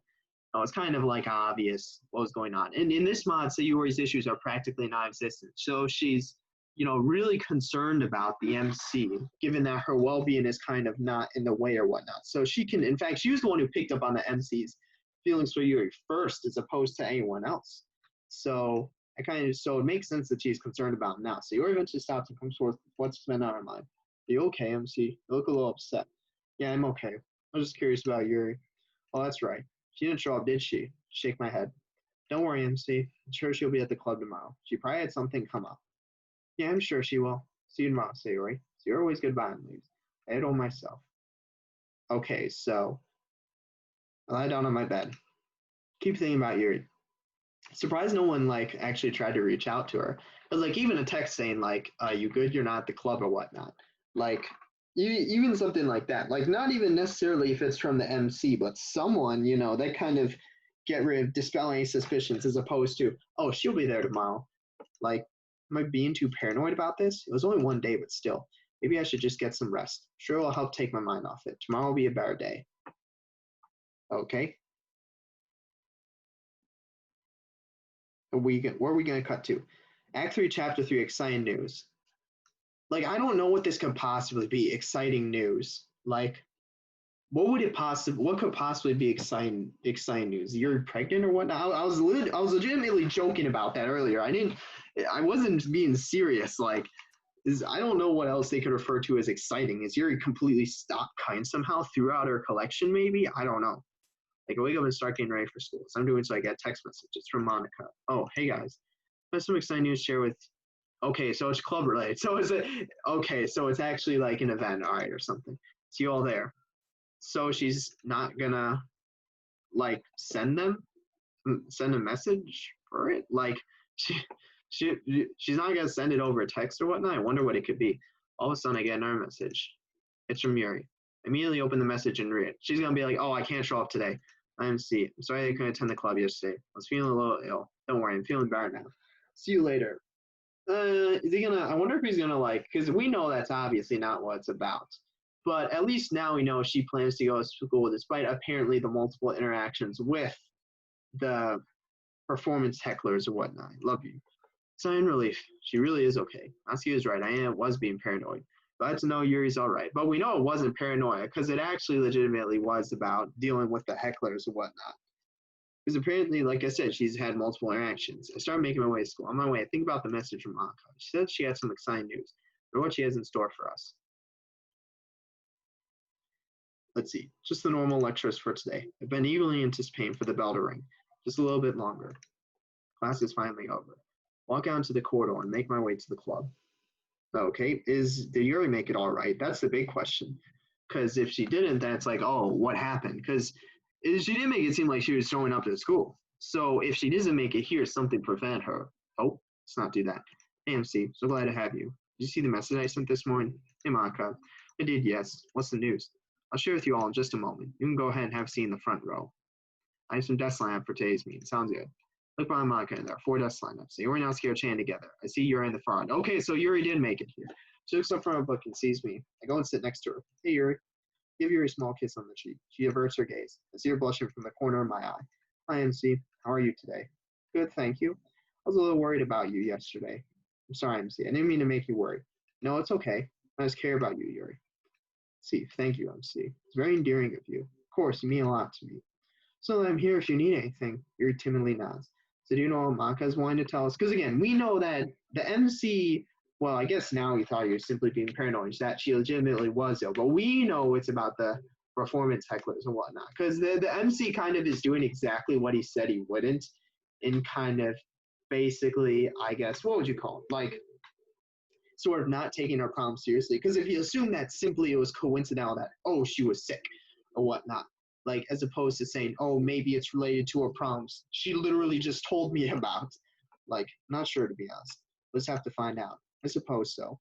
it's kind of like obvious what was going on. And in this mod, Sayori's issues are practically non-existent. So she's, really concerned about the MC, given that her well-being is kind of not in the way or whatnot. So she can, in fact, she was the one who picked up on the MC's feelings for Yuri first, as opposed to anyone else. So so it makes sense that she's concerned about him now. So Yuri eventually stops and comes forth with what's been on her mind. Are you okay, MC? You look a little upset. Yeah, I'm okay. I was just curious about Yuri. Oh, that's right. She didn't show up, did she? Shake my head. Don't worry, MC. I'm sure she'll be at the club tomorrow. She probably had something come up. Yeah, I'm sure she will. See you tomorrow, Sayori. So you're always goodbye and leaves. I had all myself. Okay, so I lie down on my bed. Keep thinking about Yuri. Surprised no one actually tried to reach out to her. But even a text saying you good? You're not at the club or whatnot. Like even something like that. Not even necessarily if it's from the MC, but someone that kind of dispel any suspicions as opposed to, oh, she'll be there tomorrow. Am I being too paranoid about this? It was only one day, but still. Maybe I should just get some rest. Sure, it'll help take my mind off it. Tomorrow will be a better day. Okay. Where are we going to cut to? Act 3, Chapter 3, exciting news. I don't know what this could possibly be. Exciting news. What could possibly be exciting news? You're pregnant or whatnot? I was legitimately joking about that earlier. I wasn't being serious. I don't know what else they could refer to as exciting. Is Yuri completely stopped kind somehow throughout her collection? Maybe, I don't know. I wake up and start getting ready for school. So I'm doing so I get text messages from Monica. Oh, hey guys, I have some exciting news to share with. Okay, so it's club related. So it's actually an event, all right, or something. See you all there. So she's not gonna send a message for it. She's not gonna send it over text or whatnot. I wonder what it could be. All of a sudden, I get another message. It's from Yuri. Immediately open the message and read it. She's gonna be like, "Oh, I can't show up today. I'm sorry I couldn't attend the club yesterday. I was feeling a little ill. Don't worry, I'm feeling better now. See you later." Is he gonna? I wonder if he's gonna because we know that's obviously not what it's about. But at least now we know she plans to go to school despite apparently the multiple interactions with the performance hecklers or whatnot. Love you. Sign relief. She really is okay. Natsuki was right. I was being paranoid. Glad to know Yuri's all right. But we know it wasn't paranoia because it actually legitimately was about dealing with the hecklers and whatnot. Because apparently, like I said, she's had multiple interactions. I started making my way to school. On my way, I think about the message from Monica. She said she had some exciting news. Or what she has in store for us. Let's see. Just the normal lectures for today. I've been eagerly anticipating for the bell to ring. Just a little bit longer. Class is finally over. Walk out into the corridor and make my way to the club. Okay, did Yuri make it all right? That's the big question. Because if she didn't, then it's oh, what happened? Because she didn't make it seem like she was showing up to school. So if she doesn't make it here, something prevent her. Oh, let's not do that. Hey, MC, so glad to have you. Did you see the message I sent this morning? Hey, Monica. I did, yes. What's the news? I'll share with you all in just a moment. You can go ahead and have a seat in the front row. I have some desk lineup for today's meeting. Sounds good. Look behind Monica and there are 4 desk lineups. So Yuri and Natsuki are chained together. I see Yuri in the front. Okay, so Yuri did make it here. She looks up from her book and sees me. I go and sit next to her. Hey, Yuri. Give Yuri a small kiss on the cheek. She averts her gaze. I see her blushing from the corner of my eye. Hi, MC. How are you today? Good, thank you. I was a little worried about you yesterday. I'm sorry, MC. I didn't mean to make you worry. No, it's okay. I just care about you, Yuri. See, thank you, MC. It's very endearing of you. Of course, you mean a lot to me. So I'm here if you need anything. Yuri timidly nods. So do you know what Maka's wanting to tell us? Because again, we know that the MC, well, I guess now we thought he was simply being paranoid, that she legitimately was ill. But we know it's about the performance hecklers and whatnot. Because the MC kind of is doing exactly what he said he wouldn't in kind of basically, I guess, what would you call it? Sort of not taking her problem seriously. Because if you assume that simply it was coincidental that, oh, she was sick or whatnot, as opposed to saying, oh, maybe it's related to her problems she literally just told me about. Not sure, to be honest. Let's have to find out. I suppose so.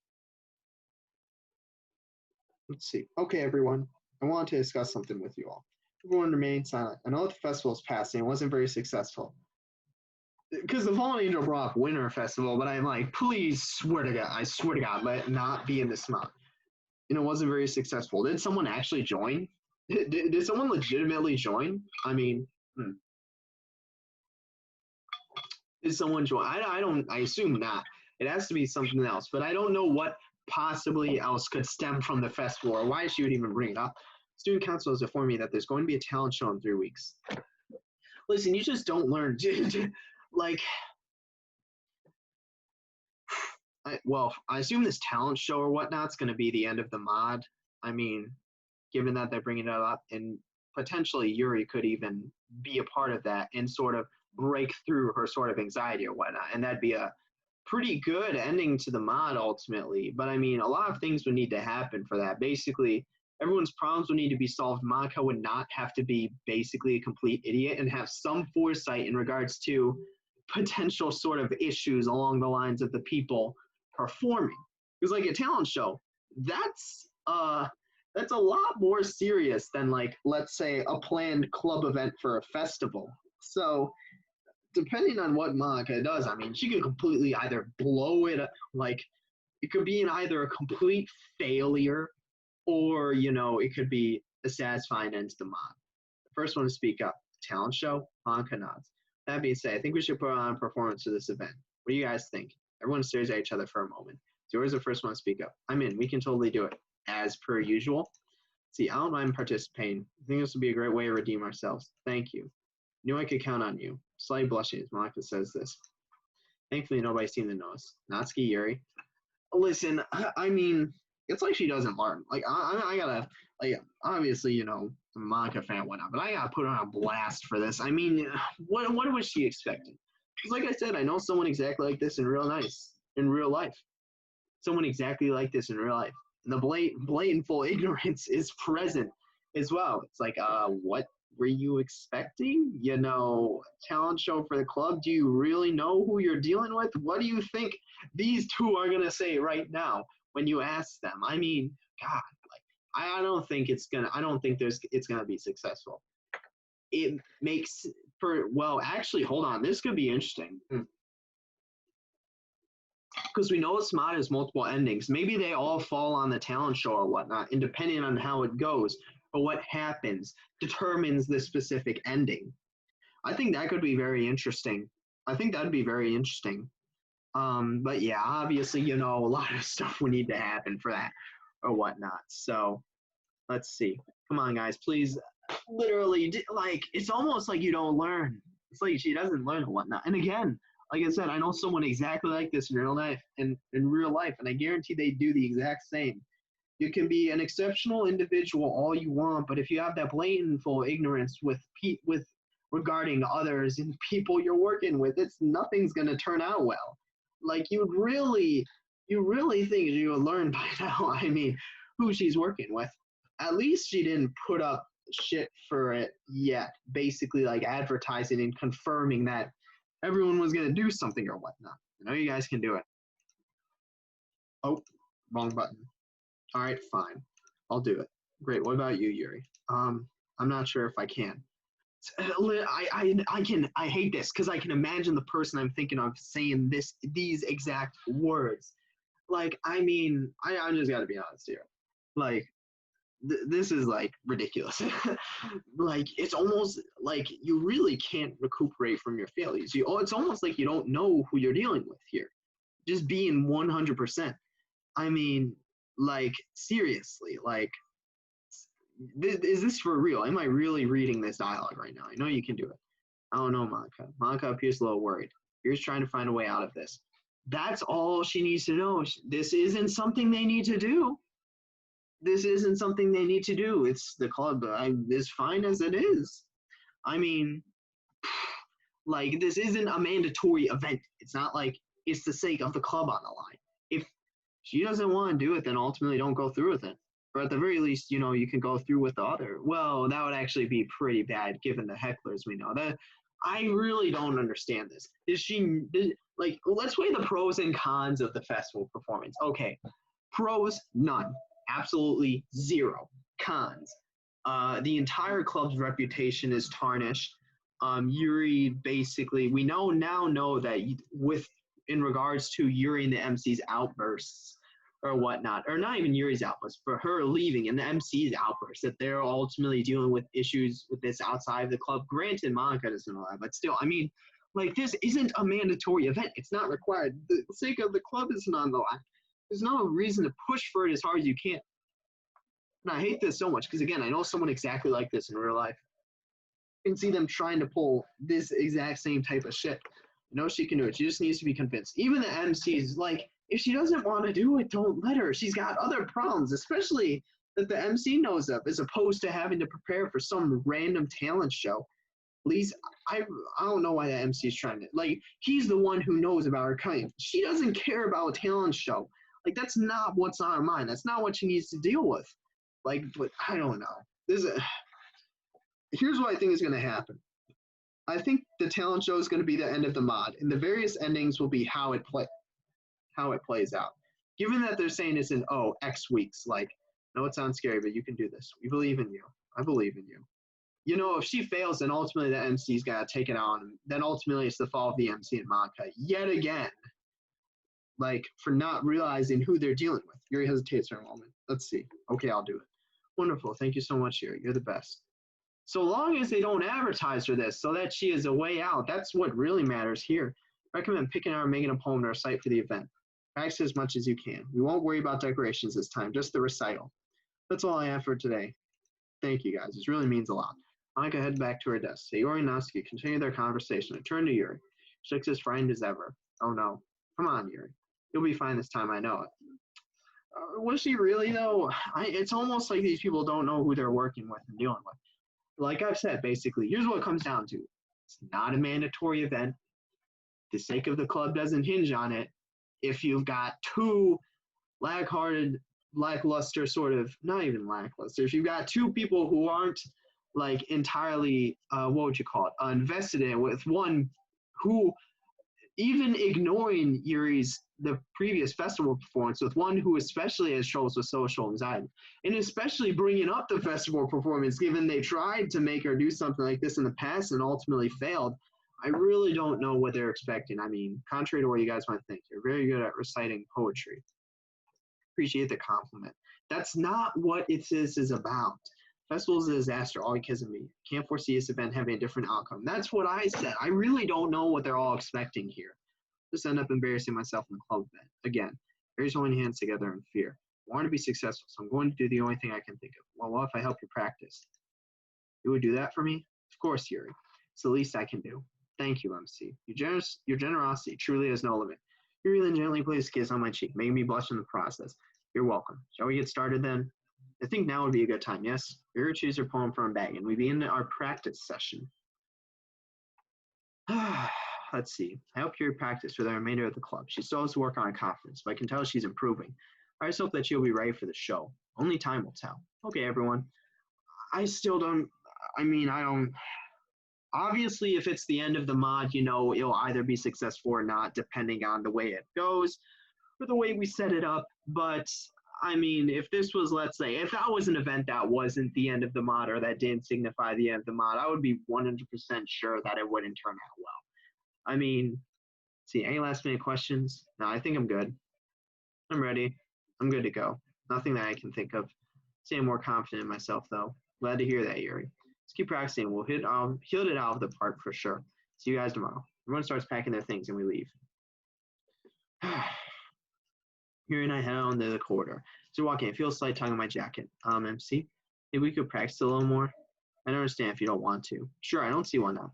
Let's see. Okay, everyone. I wanted to discuss something with you all. Everyone remained silent. I know the festival is passing. It wasn't very successful. because the Fallen Angel brought up Winter Festival, but I'm like, please swear to God, I swear to God, let it not be in this month. And it wasn't very successful. Did someone actually join? Did someone legitimately join? I mean, did someone join? I don't. I assume not. It has to be something else, but I don't know what possibly else could stem from the festival or why she would even bring it up. Student council has informed me that there's going to be a talent show in 3 weeks. Listen, you just don't learn. Like, I assume this talent show or whatnot's going to be the end of the mod. I mean, given that they're bringing it up, and potentially Yuri could even be a part of that and sort of break through her sort of anxiety or whatnot, and that'd be a pretty good ending to the mod ultimately. But I mean, a lot of things would need to happen for that. Basically, everyone's problems would need to be solved. Maka would not have to be basically a complete idiot and have some foresight in regards to potential sort of issues along the lines of the people performing. Because like a talent show, that's a lot more serious than like, let's say, a planned club event for a festival. So depending on what Monica does, I mean, she could completely either blow it up, like it could be in either a complete failure or, it could be a satisfying end to the mod. The first one to speak up, talent show, Monica nods. That being said, I think we should put on a performance for this event. What do you guys think? Everyone stares at each other for a moment. So where's the first one to speak up? I'm in. We can totally do it. As per usual. See, I don't mind participating. I think this would be a great way to redeem ourselves. Thank you. Knew I could count on you. Slightly blushing as Monica says this. Thankfully, nobody seemed to notice. Natsuki, Yuri. Listen, I mean, it's like she doesn't learn. Like, I gotta, like, obviously, I'm a Monica fan, whatnot, but I gotta put her on a blast for this. I mean, what was she expecting? Because, like I said, I know someone exactly like this in real life. Someone exactly like this in real life. And the blatant full ignorance is present as well. It's like, what were you expecting? Talent show for the club. Do you really know who you're dealing with? What do you think these two are gonna say right now when you ask them? I mean, God, like I don't think it's gonna be successful. It makes actually, hold on, this could be interesting. Because we know SMOD has multiple endings. Maybe they all fall on the talent show or whatnot, and depending on how it goes or what happens determines the specific ending. I think that could be very interesting. But yeah, obviously, a lot of stuff would need to happen for that or whatnot. So let's see. Come on, guys, please. Literally, like, it's almost like you don't learn. It's like she doesn't learn and whatnot. And again, like I said, I know someone exactly like this in real life, and I guarantee they do the exact same. You can be an exceptional individual all you want, but if you have that blatant full ignorance with regarding others and people you're working with, nothing's gonna turn out well. Like you really think you would learn by now. I mean, who she's working with. At least she didn't put up shit for it yet. Basically, like advertising and confirming that everyone was gonna do something or whatnot. I know you guys can do it. Oh, wrong button. All right, fine. I'll do it. Great. What about you, Yuri? I'm not sure if I can. I hate this because I can imagine the person I'm thinking of saying these exact words. Like, I mean, I just got to be honest here. Like, this is like ridiculous. Like, it's almost like you really can't recuperate from your failures. It's almost like you don't know who you're dealing with here. Just being 100%. I mean, like, seriously, like, is this for real? Am I really reading this dialogue right now? I know you can do it. I don't know, Monica. Monica appears a little worried. You're just trying to find a way out of this. That's all she needs to know. This isn't something they need to do. It's the club. As fine as it is. I mean, like, this isn't a mandatory event. It's not like it's the sake of the club on the line. If she doesn't want to do it, then ultimately don't go through with it. Or at the very least, you can go through with the other. Well, that would actually be pretty bad given the hecklers we know. That I really don't understand this. Let's weigh the pros and cons of the festival performance. Okay, pros, none. Absolutely zero. Cons. The entire club's reputation is tarnished. Yuri basically, we now know that in regards to Yuri and the MC's outbursts or whatnot, or not even Yuri's outbursts, but her leaving and the MC's outbursts, that they're ultimately dealing with issues with this outside of the club. Granted, Monica doesn't know that, but still, I mean, like, this isn't a mandatory event. It's not required. The sake of the club isn't on the line. There's no reason to push for it as hard as you can. And I hate this so much because, again, I know someone exactly like this in real life. You can see them trying to pull this exact same type of shit. You know she can do it. She just needs to be convinced. Even the MC's like, if she doesn't want to do it, don't let her. She's got other problems, especially that the MC knows of, as opposed to having to prepare for some random talent show. At least I don't know why the MC is trying to, like, he's the one who knows about her claim. She doesn't care about a talent show. Like, that's not what's on her mind. That's not what she needs to deal with. Like, but I don't know. Here's what I think is going to happen. I think the talent show is going to be the end of the mod, and the various endings will be how it plays out. Given that they're saying it's in X weeks, like, no, it sounds scary, but you can do this. We believe in you. I believe in you. You know, if she fails, then ultimately the MC's got to take it on. Then ultimately it's the fall of the MC and Monica yet again, like, for not realizing who they're dealing with. Yuri hesitates for a moment. Let's see. Okay, I'll do it. Wonderful. Thank you so much, Yuri. You're the best. So long as they don't advertise for this so that she is a way out, that's what really matters here. Recommend picking out or making a poem or a site for the event. Practice as much as you can. We won't worry about decorations this time, just the recital. That's all I have for today. Thank you, guys. This really means a lot. Monica headed back to her desk. Sayori and Natsuki continued their conversation and turned to Yuri. She looks as frightened as ever. Oh no. Come on, Yuri. You'll be fine this time, I know it. Was she really, though? It's almost like these people don't know who they're working with and dealing with. Like I've said, basically, here's what it comes down to. It's not a mandatory event. The sake of the club doesn't hinge on it. If you've got two lackluster sort of, not even lackluster, if you've got two people who aren't, like, entirely, what would you call it, invested in it, with one who, even ignoring the previous festival performance, with one who especially has troubles with social anxiety, and especially bringing up the festival performance, given they tried to make her do something like this in the past and ultimately failed, I really don't know what they're expecting. I mean, contrary to what you guys might think, you're very good at reciting poetry. Appreciate the compliment. That's not what it is about. Festival is a disaster, all because of me. Can't foresee this event having a different outcome. That's what I said. I really don't know what they're all expecting here. Just end up embarrassing myself in the club event. Again, Harry's holding hands together in fear. I want to be successful, so I'm going to do the only thing I can think of. Well, what if I help you practice? You would do that for me? Of course, Yuri. It's the least I can do. Thank you, MC. Your generosity truly has no limit. Yuri then gently placed a kiss on my cheek, making me blush in the process. You're welcome. Shall we get started then? I think now would be a good time, yes? Yuri choose her poem from her bag, and we begin our practice session. Let's see. I hope Yuri practice for the remainder of the club. She still has to work on her confidence, but I can tell she's improving. I just hope that she'll be ready for the show. Only time will tell. Okay, everyone. I don't. Obviously, if it's the end of the mod, you know, it'll either be successful or not, depending on the way it goes or the way we set it up. But I mean, if this was, let's say, if that was an event that wasn't the end of the mod or that didn't signify the end of the mod, I would be 100% sure that it wouldn't turn out well. I mean, see, any last minute questions? No, I think I'm good. I'm ready. I'm good to go. Nothing that I can think of. I'm more confident in myself, though. Glad to hear that, Yuri. Let's keep practicing. We'll hit it out of the park for sure. See you guys tomorrow. Everyone starts packing their things and we leave. Yuri and I head out into the corridor. As we're walking, I feel a slight tug on my jacket. MC, maybe we could practice a little more? I don't understand if you don't want to. Sure, I don't see why not.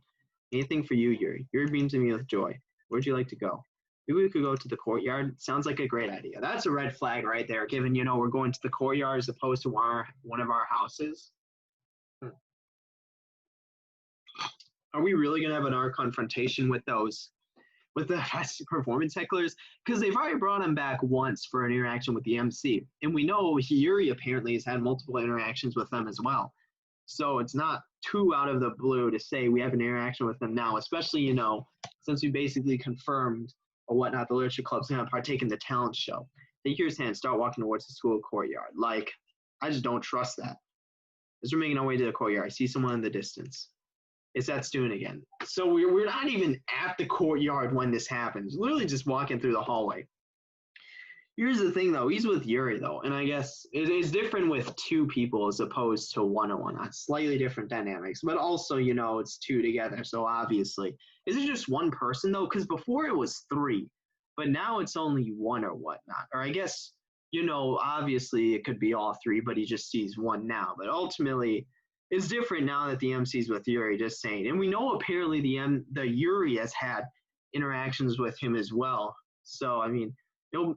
Anything for you, Yuri. Yuri beams at me with joy. Where'd you like to go? Maybe we could go to the courtyard. Sounds like a great idea. That's a red flag right there, given, you know, we're going to the courtyard as opposed to one of our houses. Are we really going to have another confrontation with the performance hecklers? Because they've already brought him back once for an interaction with the MC. And we know Yuri apparently has had multiple interactions with them as well. So it's not too out of the blue to say we have an interaction with them now, especially, you know, since we basically confirmed or whatnot, the Literature Club's going to partake in the talent show. Take Yuri's hand, start walking towards the school courtyard. Like, I just don't trust that. As we're making our way to the courtyard, I see someone in the distance. It's that student again. So we're not even at the courtyard when this happens. Literally just walking through the hallway. Here's the thing, though. He's with Yuri, though, and I guess it is different with two people as opposed to one-on-one. Slightly different dynamics, but also, it's two together. So obviously, is it just one person though? Because before it was three, but now it's only one or whatnot. Or I guess, obviously it could be all three, but he just sees one now. But ultimately, it's different now that the MC's with Yuri. Just saying, and we know apparently the Yuri has had interactions with him as well. So I mean.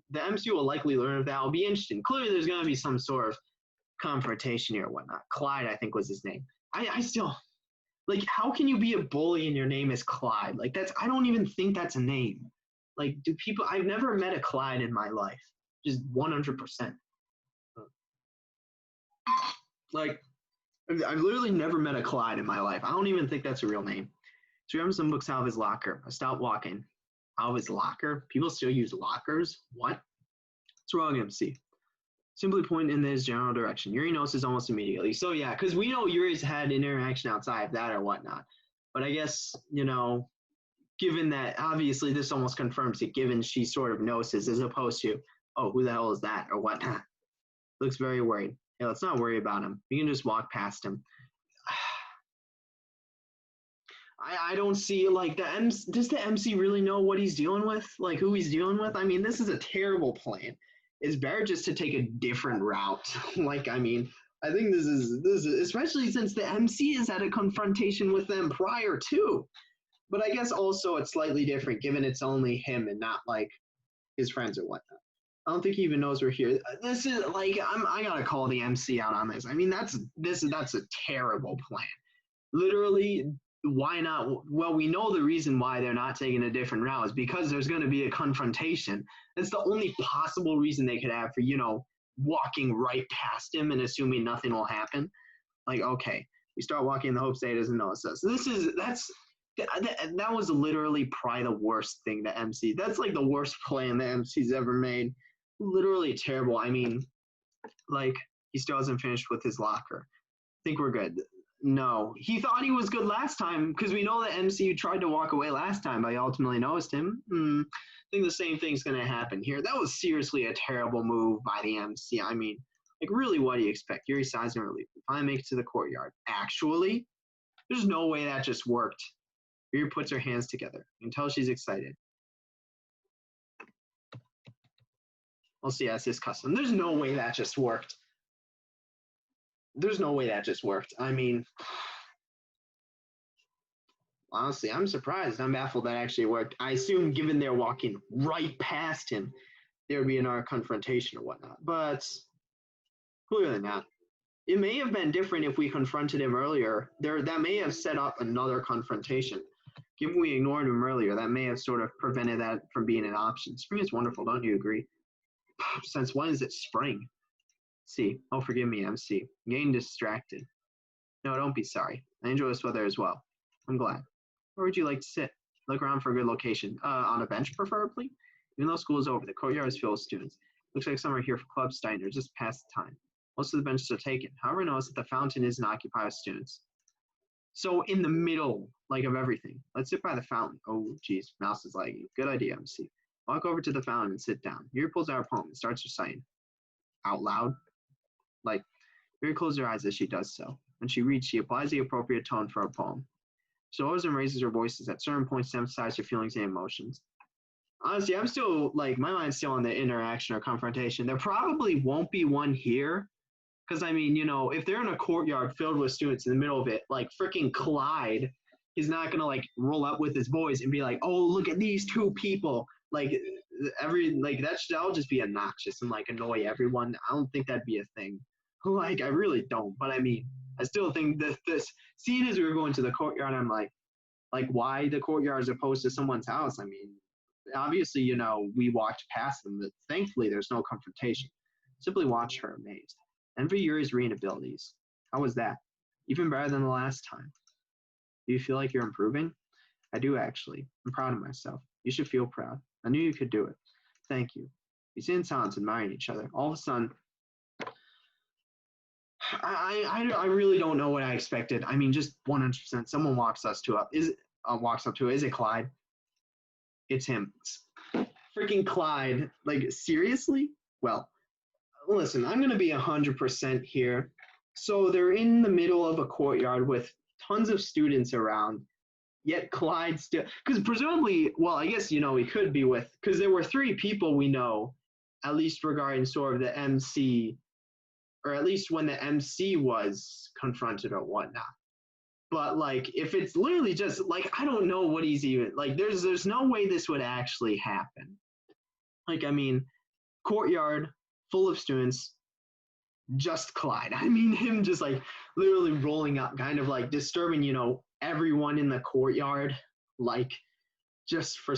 The MC will likely learn of that. Will be interesting. Clearly, there's going to be some sort of confrontation here or whatnot. Clyde, I think, was his name. I still, how can you be a bully and your name is Clyde? I don't even think that's a name. I've never met a Clyde in my life. Just 100%. I've literally never met a Clyde in my life. I don't even think that's a real name. So he grabs some books out of his locker. I stopped walking. Out of his locker? People still use lockers? What? What's wrong, MC? Simply point in his general direction. Yuri notices almost immediately. So yeah, because we know Yuri's had an interaction outside of that or whatnot. But I guess, given that obviously this almost confirms it, given she sort of notices as opposed to, oh, who the hell is that or whatnot. Looks very worried. Hey, let's not worry about him. We can just walk past him. I don't see, does the MC really know what he's dealing with? Who he's dealing with? I mean, this is a terrible plan. It's better just to take a different route. I think this is, especially since the MC has had a confrontation with them prior to. But I guess also it's slightly different, given it's only him and not, his friends or whatnot. I don't think he even knows we're here. This is, I gotta call the MC out on this. I mean, that's a terrible plan. Literally, why not? Well, we know the reason why they're not taking a different route is because there's going to be a confrontation. That's the only possible reason they could have for, walking right past him and assuming nothing will happen. Okay, we start walking in the hopes that he doesn't notice us. That was literally probably the worst thing to MC. That's the worst plan the MC's ever made. Literally terrible. I mean, he still hasn't finished with his locker. I think we're good. No, he thought he was good last time because we know that MC tried to walk away last time, but I ultimately noticed him. I think the same thing's going to happen here. That was seriously a terrible move by the MC. I mean, really, what do you expect? Yuri sighs in relief. We finally make it to the courtyard. Actually, there's no way that just worked. Yuri puts her hands together. You can tell she's excited. We'll see, that's his custom. There's no way that just worked. There's no way that just worked. I mean, honestly, I'm surprised. I'm baffled that actually worked. I assume given they're walking right past him, there would be another confrontation or whatnot. But clearly not. It may have been different if we confronted him earlier. That may have set up another confrontation. Given we ignored him earlier, that may have sort of prevented that from being an option. Spring is wonderful, don't you agree? Since when is it spring? C. Oh, forgive me, MC. I'm getting distracted. No, don't be sorry. I enjoy this weather as well. I'm glad. Where would you like to sit? Look around for a good location. On a bench, preferably? Even though school is over, the courtyard is filled with students. Looks like some are here for club studying or just past the time. Most of the benches are taken. However, notice that the fountain isn't occupied with students. So in the middle, of everything. Let's sit by the fountain. Oh, geez. Mouse is lagging. Good idea, MC. Walk over to the fountain and sit down. Yuri pulls out her poem and starts reciting. Out loud. Yuri closes her eyes as she does so. When she reads, she applies the appropriate tone for her poem. She lowers and raises her voices at certain points to emphasize her feelings and emotions. Honestly, I'm still, my mind's still on the interaction or confrontation. There probably won't be one here. Because, I mean, if they're in a courtyard filled with students in the middle of it, freaking Clyde is not going to, roll up with his boys and be like, oh, look at these two people. That'll just be obnoxious and, annoy everyone. I don't think that'd be a thing. I really don't. But, I mean, I still think that this scene as we were going to the courtyard, I'm like, why the courtyard as opposed to someone's house? I mean, obviously, we walked past them, but thankfully there's no confrontation. Simply watch her amazed. Envy Yuri's reading abilities. How was that? Even better than the last time. Do you feel like you're improving? I do, actually. I'm proud of myself. You should feel proud. I knew you could do it. Thank you. We sit in silence, admiring each other. All of a sudden, I really don't know what I expected. I mean, just 100%. Someone walks up to it. Is it Clyde? It's him. Freaking Clyde. Like, seriously? Well, listen, I'm going to be 100% here. So they're in the middle of a courtyard with tons of students around, yet Clyde still, because presumably, well, I guess, he could be with, because there were three people we know, at least regarding sort of the MC, or at least when the MC was confronted or whatnot. But like, if it's literally just like, I don't know what he's even like. There's no way this would actually happen. Like, I mean, courtyard full of students, just Clyde. I mean, him just like literally rolling up, kind of like disturbing, everyone in the courtyard, like just for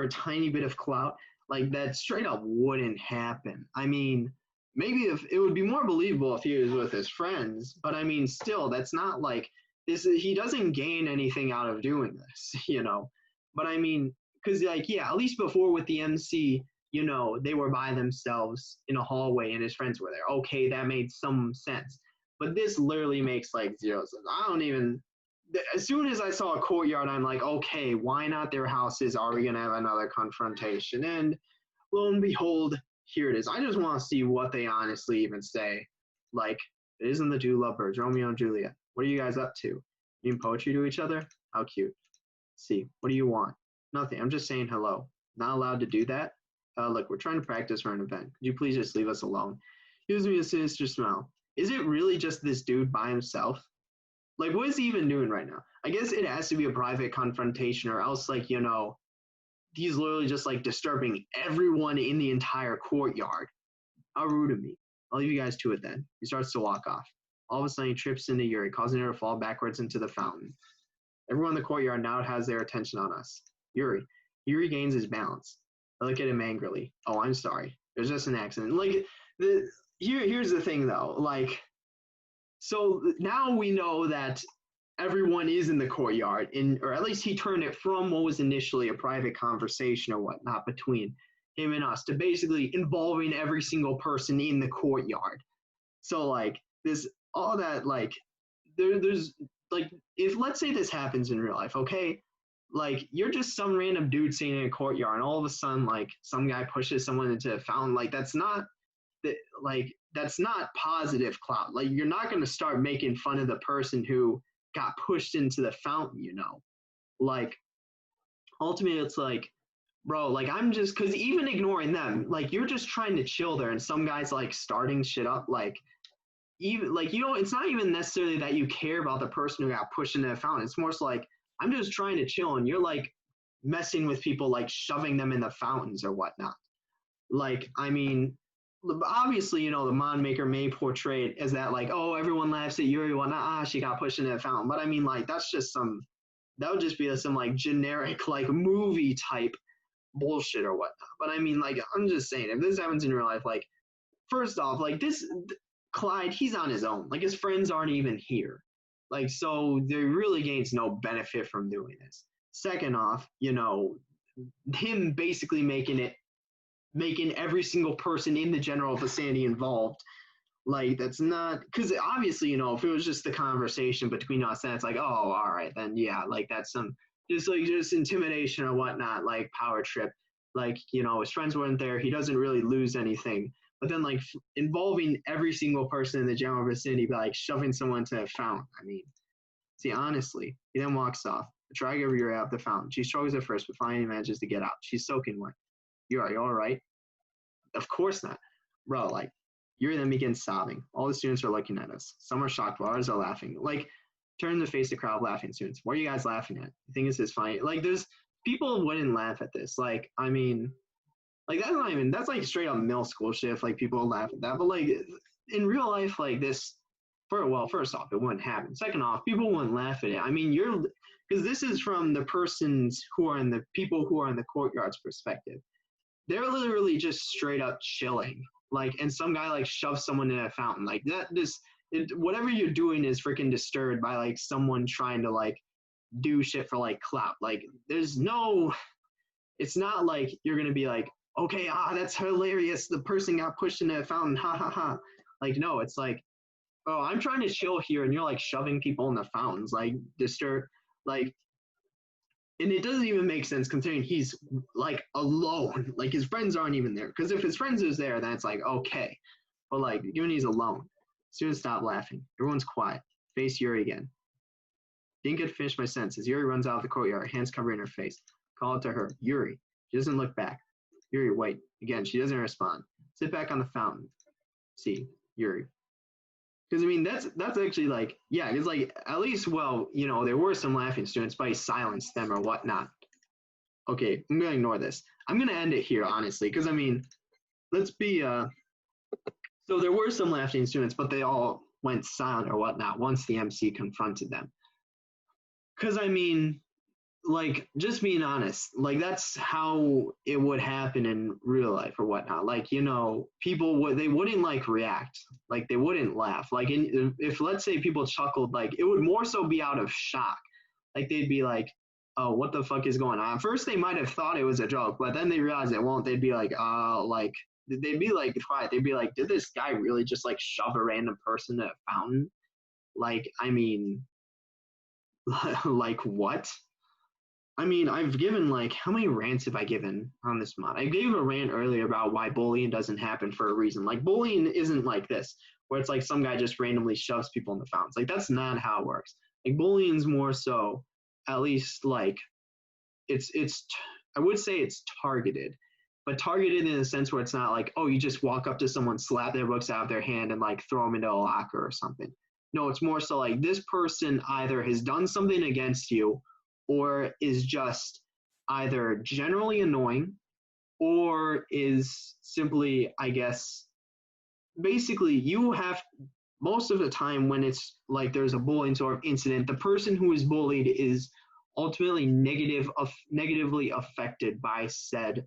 a tiny bit of clout. Like that straight up wouldn't happen. I mean, maybe if it would be more believable if he was with his friends, but I mean, still, that's not like this. He doesn't gain anything out of doing this. But I mean, because like, yeah, at least before with the MC, they were by themselves in a hallway and his friends were there. Okay, that made some sense. But this literally makes like zero sense. I don't even. As soon as I saw a courtyard, I'm like, okay, why not their houses? Are we gonna have another confrontation? And lo and behold, here it is. I just want to see what they honestly even say. Like, it isn't the two lovebirds, Romeo and Juliet. What are you guys up to? Reading poetry to each other? How cute. Let's see, what do you want? Nothing. I'm just saying hello. Not allowed to do that? Look, we're trying to practice for an event. Could you please just leave us alone? He gives me a sinister smile. Is it really just this dude by himself? Like, what is he even doing right now? I guess it has to be a private confrontation, or else, like, he's literally just, like, disturbing everyone in the entire courtyard. How rude of me. I'll leave you guys to it then. He starts to walk off. All of a sudden, he trips into Yuri, causing her to fall backwards into the fountain. Everyone in the courtyard now has their attention on us. Yuri. He regains his balance. I look at him angrily. Oh, I'm sorry. It was just an accident. Like, here's the thing, though. Like, so now we know that everyone is in the courtyard, or at least he turned it from what was initially a private conversation or whatnot between him and us to basically involving every single person in the courtyard. So like this, all that, like there's like, if let's say this happens in real life, okay, like you're just some random dude sitting in a courtyard, and all of a sudden like some guy pushes someone into a fountain, like that's not positive clout. Like you're not going to start making fun of the person who got pushed into the fountain. Like ultimately it's like, bro, like I'm just, because even ignoring them, like you're just trying to chill there, and some guys like starting shit up, like even like it's not even necessarily that you care about the person who got pushed into the fountain. It's more so like, I'm just trying to chill, and you're like messing with people, like shoving them in the fountains or whatnot. Like, I mean, obviously, the Mon Maker may portray it as that, like, oh, everyone laughs at Yuri, whatnot, she got pushed into a fountain. But I mean, like, that would just be some, like, generic, like, movie type bullshit or whatnot. But I mean, like, I'm just saying, if this happens in real life, like, first off, like, Clyde, he's on his own. Like, his friends aren't even here. Like, so there really gains no benefit from doing this. Second off, him basically making every single person in the general vicinity involved. Like, that's not, because obviously, if it was just the conversation between us, then it's like, oh, all right, then yeah, like that's some just intimidation or whatnot, like power trip. Like, his friends weren't there, he doesn't really lose anything. But then, like, involving every single person in the general vicinity by like shoving someone to a fountain. I mean, see, honestly, he then walks off. I try to get her out the fountain. She struggles at first, but finally manages to get out. She's soaking wet. You all right? Of course not. Bro, like, Yuri then begins sobbing. All the students are looking at us. Some are shocked, while others are laughing. Like, turn to face the crowd laughing students. What are you guys laughing at? You think this is funny? Like, there's people wouldn't laugh at this. Like, I mean, like, that's like straight up middle school shit if like people laugh at that. But like in real life, like this, first off, it wouldn't happen. Second off, people wouldn't laugh at it. I mean, because this is from the people who are in the courtyard's perspective. They're literally just straight up chilling. Like, and some guy like shoves someone in a fountain. Like whatever you're doing is freaking disturbed by like someone trying to like do shit for like clout. Like, it's not like you're gonna be like, okay, that's hilarious, the person got pushed into a fountain, ha ha ha. Like, no, it's like oh, I'm trying to chill here, and you're like shoving people in the fountains, like disturb, like, and it doesn't even make sense considering he's like alone, like his friends aren't even there. Because if his friends is there, then it's like okay, but like given he's alone, students stop laughing. Everyone's quiet. Face Yuri again. Didn't get to finish my sentence. Yuri runs out of the courtyard, hands covering her face. Call out to her, Yuri. She doesn't look back. Yuri, wait. Again, she doesn't respond. Sit back on the fountain. See, Yuri. Because I mean, that's actually like, yeah, it's like at least, well, you know, there were some laughing students, but he silenced them or whatnot. Okay, I'm gonna ignore this. I'm gonna end it here, honestly, because I mean, let's be so there were some laughing students, but they all went silent or whatnot once the MC confronted them. Because I mean, like just being honest, like that's how it would happen in real life or whatnot. Like you know, people would they wouldn't like react, like they wouldn't laugh. Like if let's say people chuckled, like it would more so be out of shock. Like they'd be like, "Oh, what the fuck is going on?" At first, they might have thought it was a joke, but then they realized it won't. They'd be like, like they'd be like quiet. They'd be like, "Did this guy really just like shove a random person in a fountain?" Like, I mean, like what? I mean, I've given like how many rants have I given on this mod? I gave a rant earlier about why bullying doesn't happen for a reason. Like bullying isn't like this, where it's like some guy just randomly shoves people in the fountains. Like that's not how it works. Like bullying's more so, at least like it's I would say it's targeted, but targeted in a sense where it's not like, oh, you just walk up to someone, slap their books out of their hand, and like throw them into a locker or something. No, it's more so like this person either has done something against you or is just either generally annoying or is simply, I guess, basically you have most of the time when it's like there's a bullying sort of incident, the person who is bullied is ultimately negatively affected by said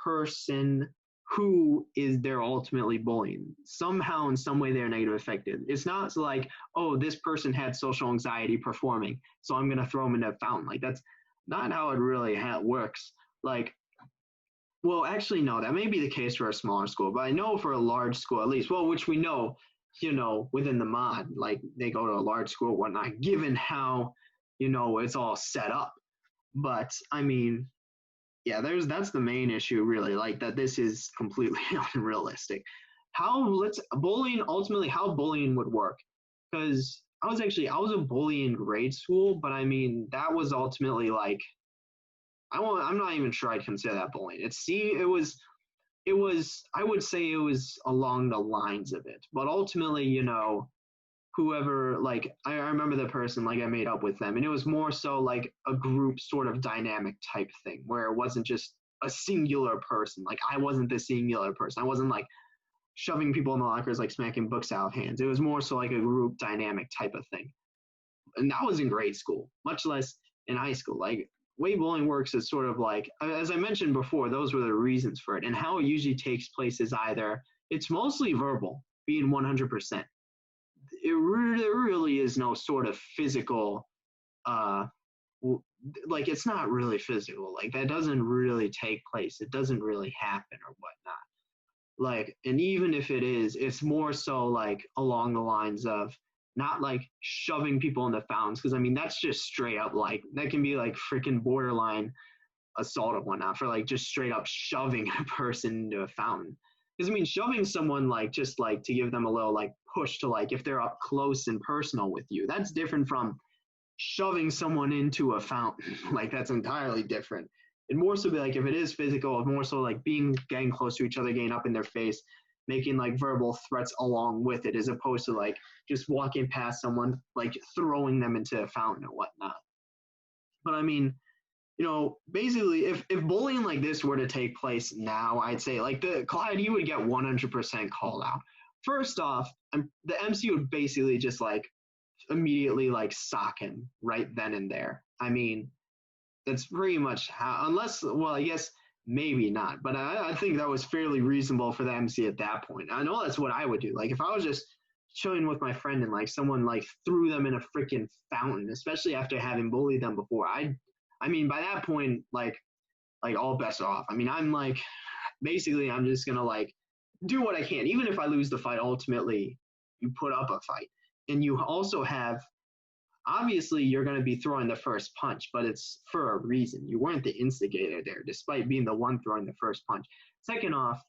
person who is they're ultimately bullying. Somehow, in some way, they're negatively affected. It's not like, oh, this person had social anxiety performing, so I'm gonna throw them in a fountain. Like that's not how it really works. Like, well, actually, no, that may be the case for a smaller school, but I know for a large school, at least, well, which we know, you know, within the mod, like they go to a large school or whatnot, given how, you know, it's all set up. But I mean, yeah, that's the main issue really, like that this is completely unrealistic. How let's bullying ultimately how bullying would work. Because I was a bully in grade school, but I mean that was ultimately like I'm not even sure I'd consider that bullying. It was I would say it was along the lines of it. But ultimately, you know, whoever like I remember the person like I made up with them and it was more so like a group sort of dynamic type thing where it wasn't just a singular person. Like I wasn't the singular person. I wasn't like shoving people in the lockers like smacking books out of hands. It was more so like a group dynamic type of thing. And that was in grade school, much less in high school. Like way bullying works is sort of like as I mentioned before, those were the reasons for it. And how it usually takes place is either it's mostly verbal, being 100%. There really is no sort of physical uh like it's not really physical, like that doesn't really take place, it doesn't really happen or whatnot. Like and even if it is, it's more so like along the lines of not like shoving people in the fountains because I mean that's just straight up like that can be like freaking borderline assault or whatnot for like just straight up shoving a person into a fountain. Because I mean, shoving someone like just like to give them a little like push to like if they're up close and personal with you, that's different from shoving someone into a fountain. Like that's entirely different. And more so be like if it is physical, more so like getting close to each other, getting up in their face, making like verbal threats along with it, as opposed to like just walking past someone, like throwing them into a fountain or whatnot. But I mean, you know, basically, if bullying like this were to take place now, I'd say like the Clyde, he would get 100% called out. First off, the MC would basically just like immediately like sock him right then and there. I mean, that's pretty much how, unless, well, I guess maybe not, but I think that was fairly reasonable for the MC at that point. I know that's what I would do. Like if I was just chilling with my friend and like someone like threw them in a freaking fountain, especially after having bullied them before, I mean, by that point, like all bets are off. I mean, I'm like, basically, I'm just gonna like do what I can, even if I lose the fight. Ultimately, you put up a fight. And you also have, obviously, you're going to be throwing the first punch, but it's for a reason. You weren't the instigator there, despite being the one throwing the first punch. Second off,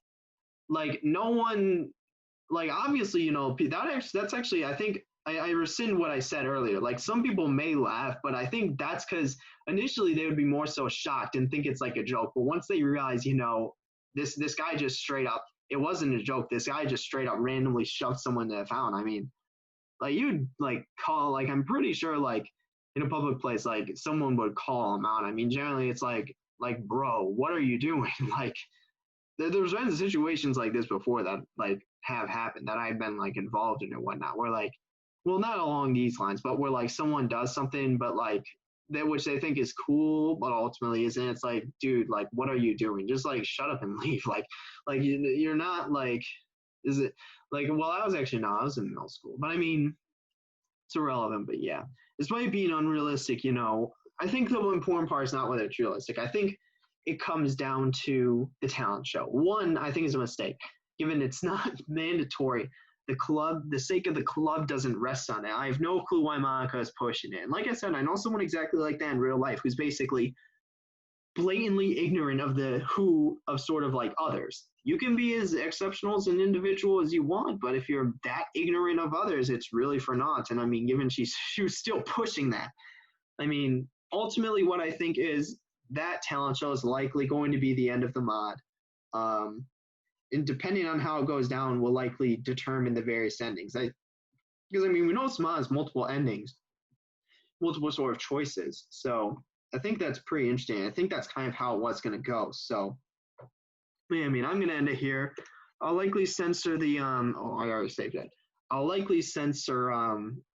like, no one, like, obviously, that's actually, I think, I rescind what I said earlier. Like, some people may laugh, but I think that's because initially they would be more so shocked and think it's like a joke. But once they realize, this guy just straight up, it wasn't a joke. This guy just straight up randomly shoved someone to the fountain. I mean, like, you'd like call, like, I'm pretty sure, like, in a public place, like, someone would call him out. I mean, generally it's like, bro, what are you doing? Like, there's been situations like this before that, like, have happened that I've been, like, involved in and whatnot, where, like, well, not along these lines, but where, like, someone does something, but, like, that which they think is cool, but ultimately isn't. It's like, dude, like, what are you doing? Just, like, shut up and leave. Like you're not, like, is it, like, well, I was actually, no, I was in middle school, but I mean, it's irrelevant, but yeah. Despite being unrealistic, I think the important part is not whether it's realistic. I think it comes down to the talent show. One, I think is a mistake, given it's not mandatory. The sake of the club doesn't rest on it. I have no clue why Monica is pushing it. And like I said, I know someone exactly like that in real life who's basically blatantly ignorant of the who of sort of like others. You can be as exceptional as an individual as you want, but if you're that ignorant of others, it's really for naught. And I mean, given she was still pushing that, I mean, ultimately what I think is that talent show is likely going to be the end of the mod. And depending on how it goes down will likely determine the various endings. Because I mean, we know Smod has multiple endings, multiple sort of choices. So I think that's pretty interesting. I think that's kind of how it was going to go. So, I mean, I'm going to end it here. I'll likely censor the, I already saved it. I'll likely censor,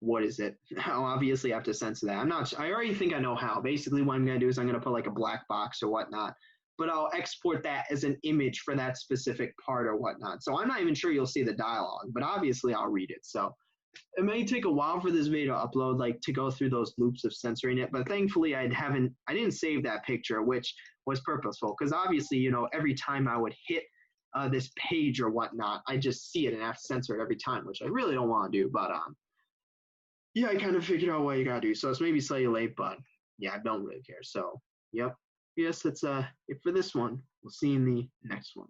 what is it? I'll obviously have to censor that. I already think I know how. Basically what I'm going to do is I'm going to put like a black box or whatnot, but I'll export that as an image for that specific part or whatnot. So I'm not even sure you'll see the dialogue, but obviously I'll read it. So it may take a while for this video to upload, like to go through those loops of censoring it, but thankfully I didn't save that picture, which was purposeful, because obviously, every time I would hit this page or whatnot, I just see it and have to censor it every time, which I really don't want to do, but yeah, I kind of figured out what you gotta do. So it's maybe slightly late, but yeah, I don't really care. So, yep. Yes, that's it for this one. We'll see you in the next one.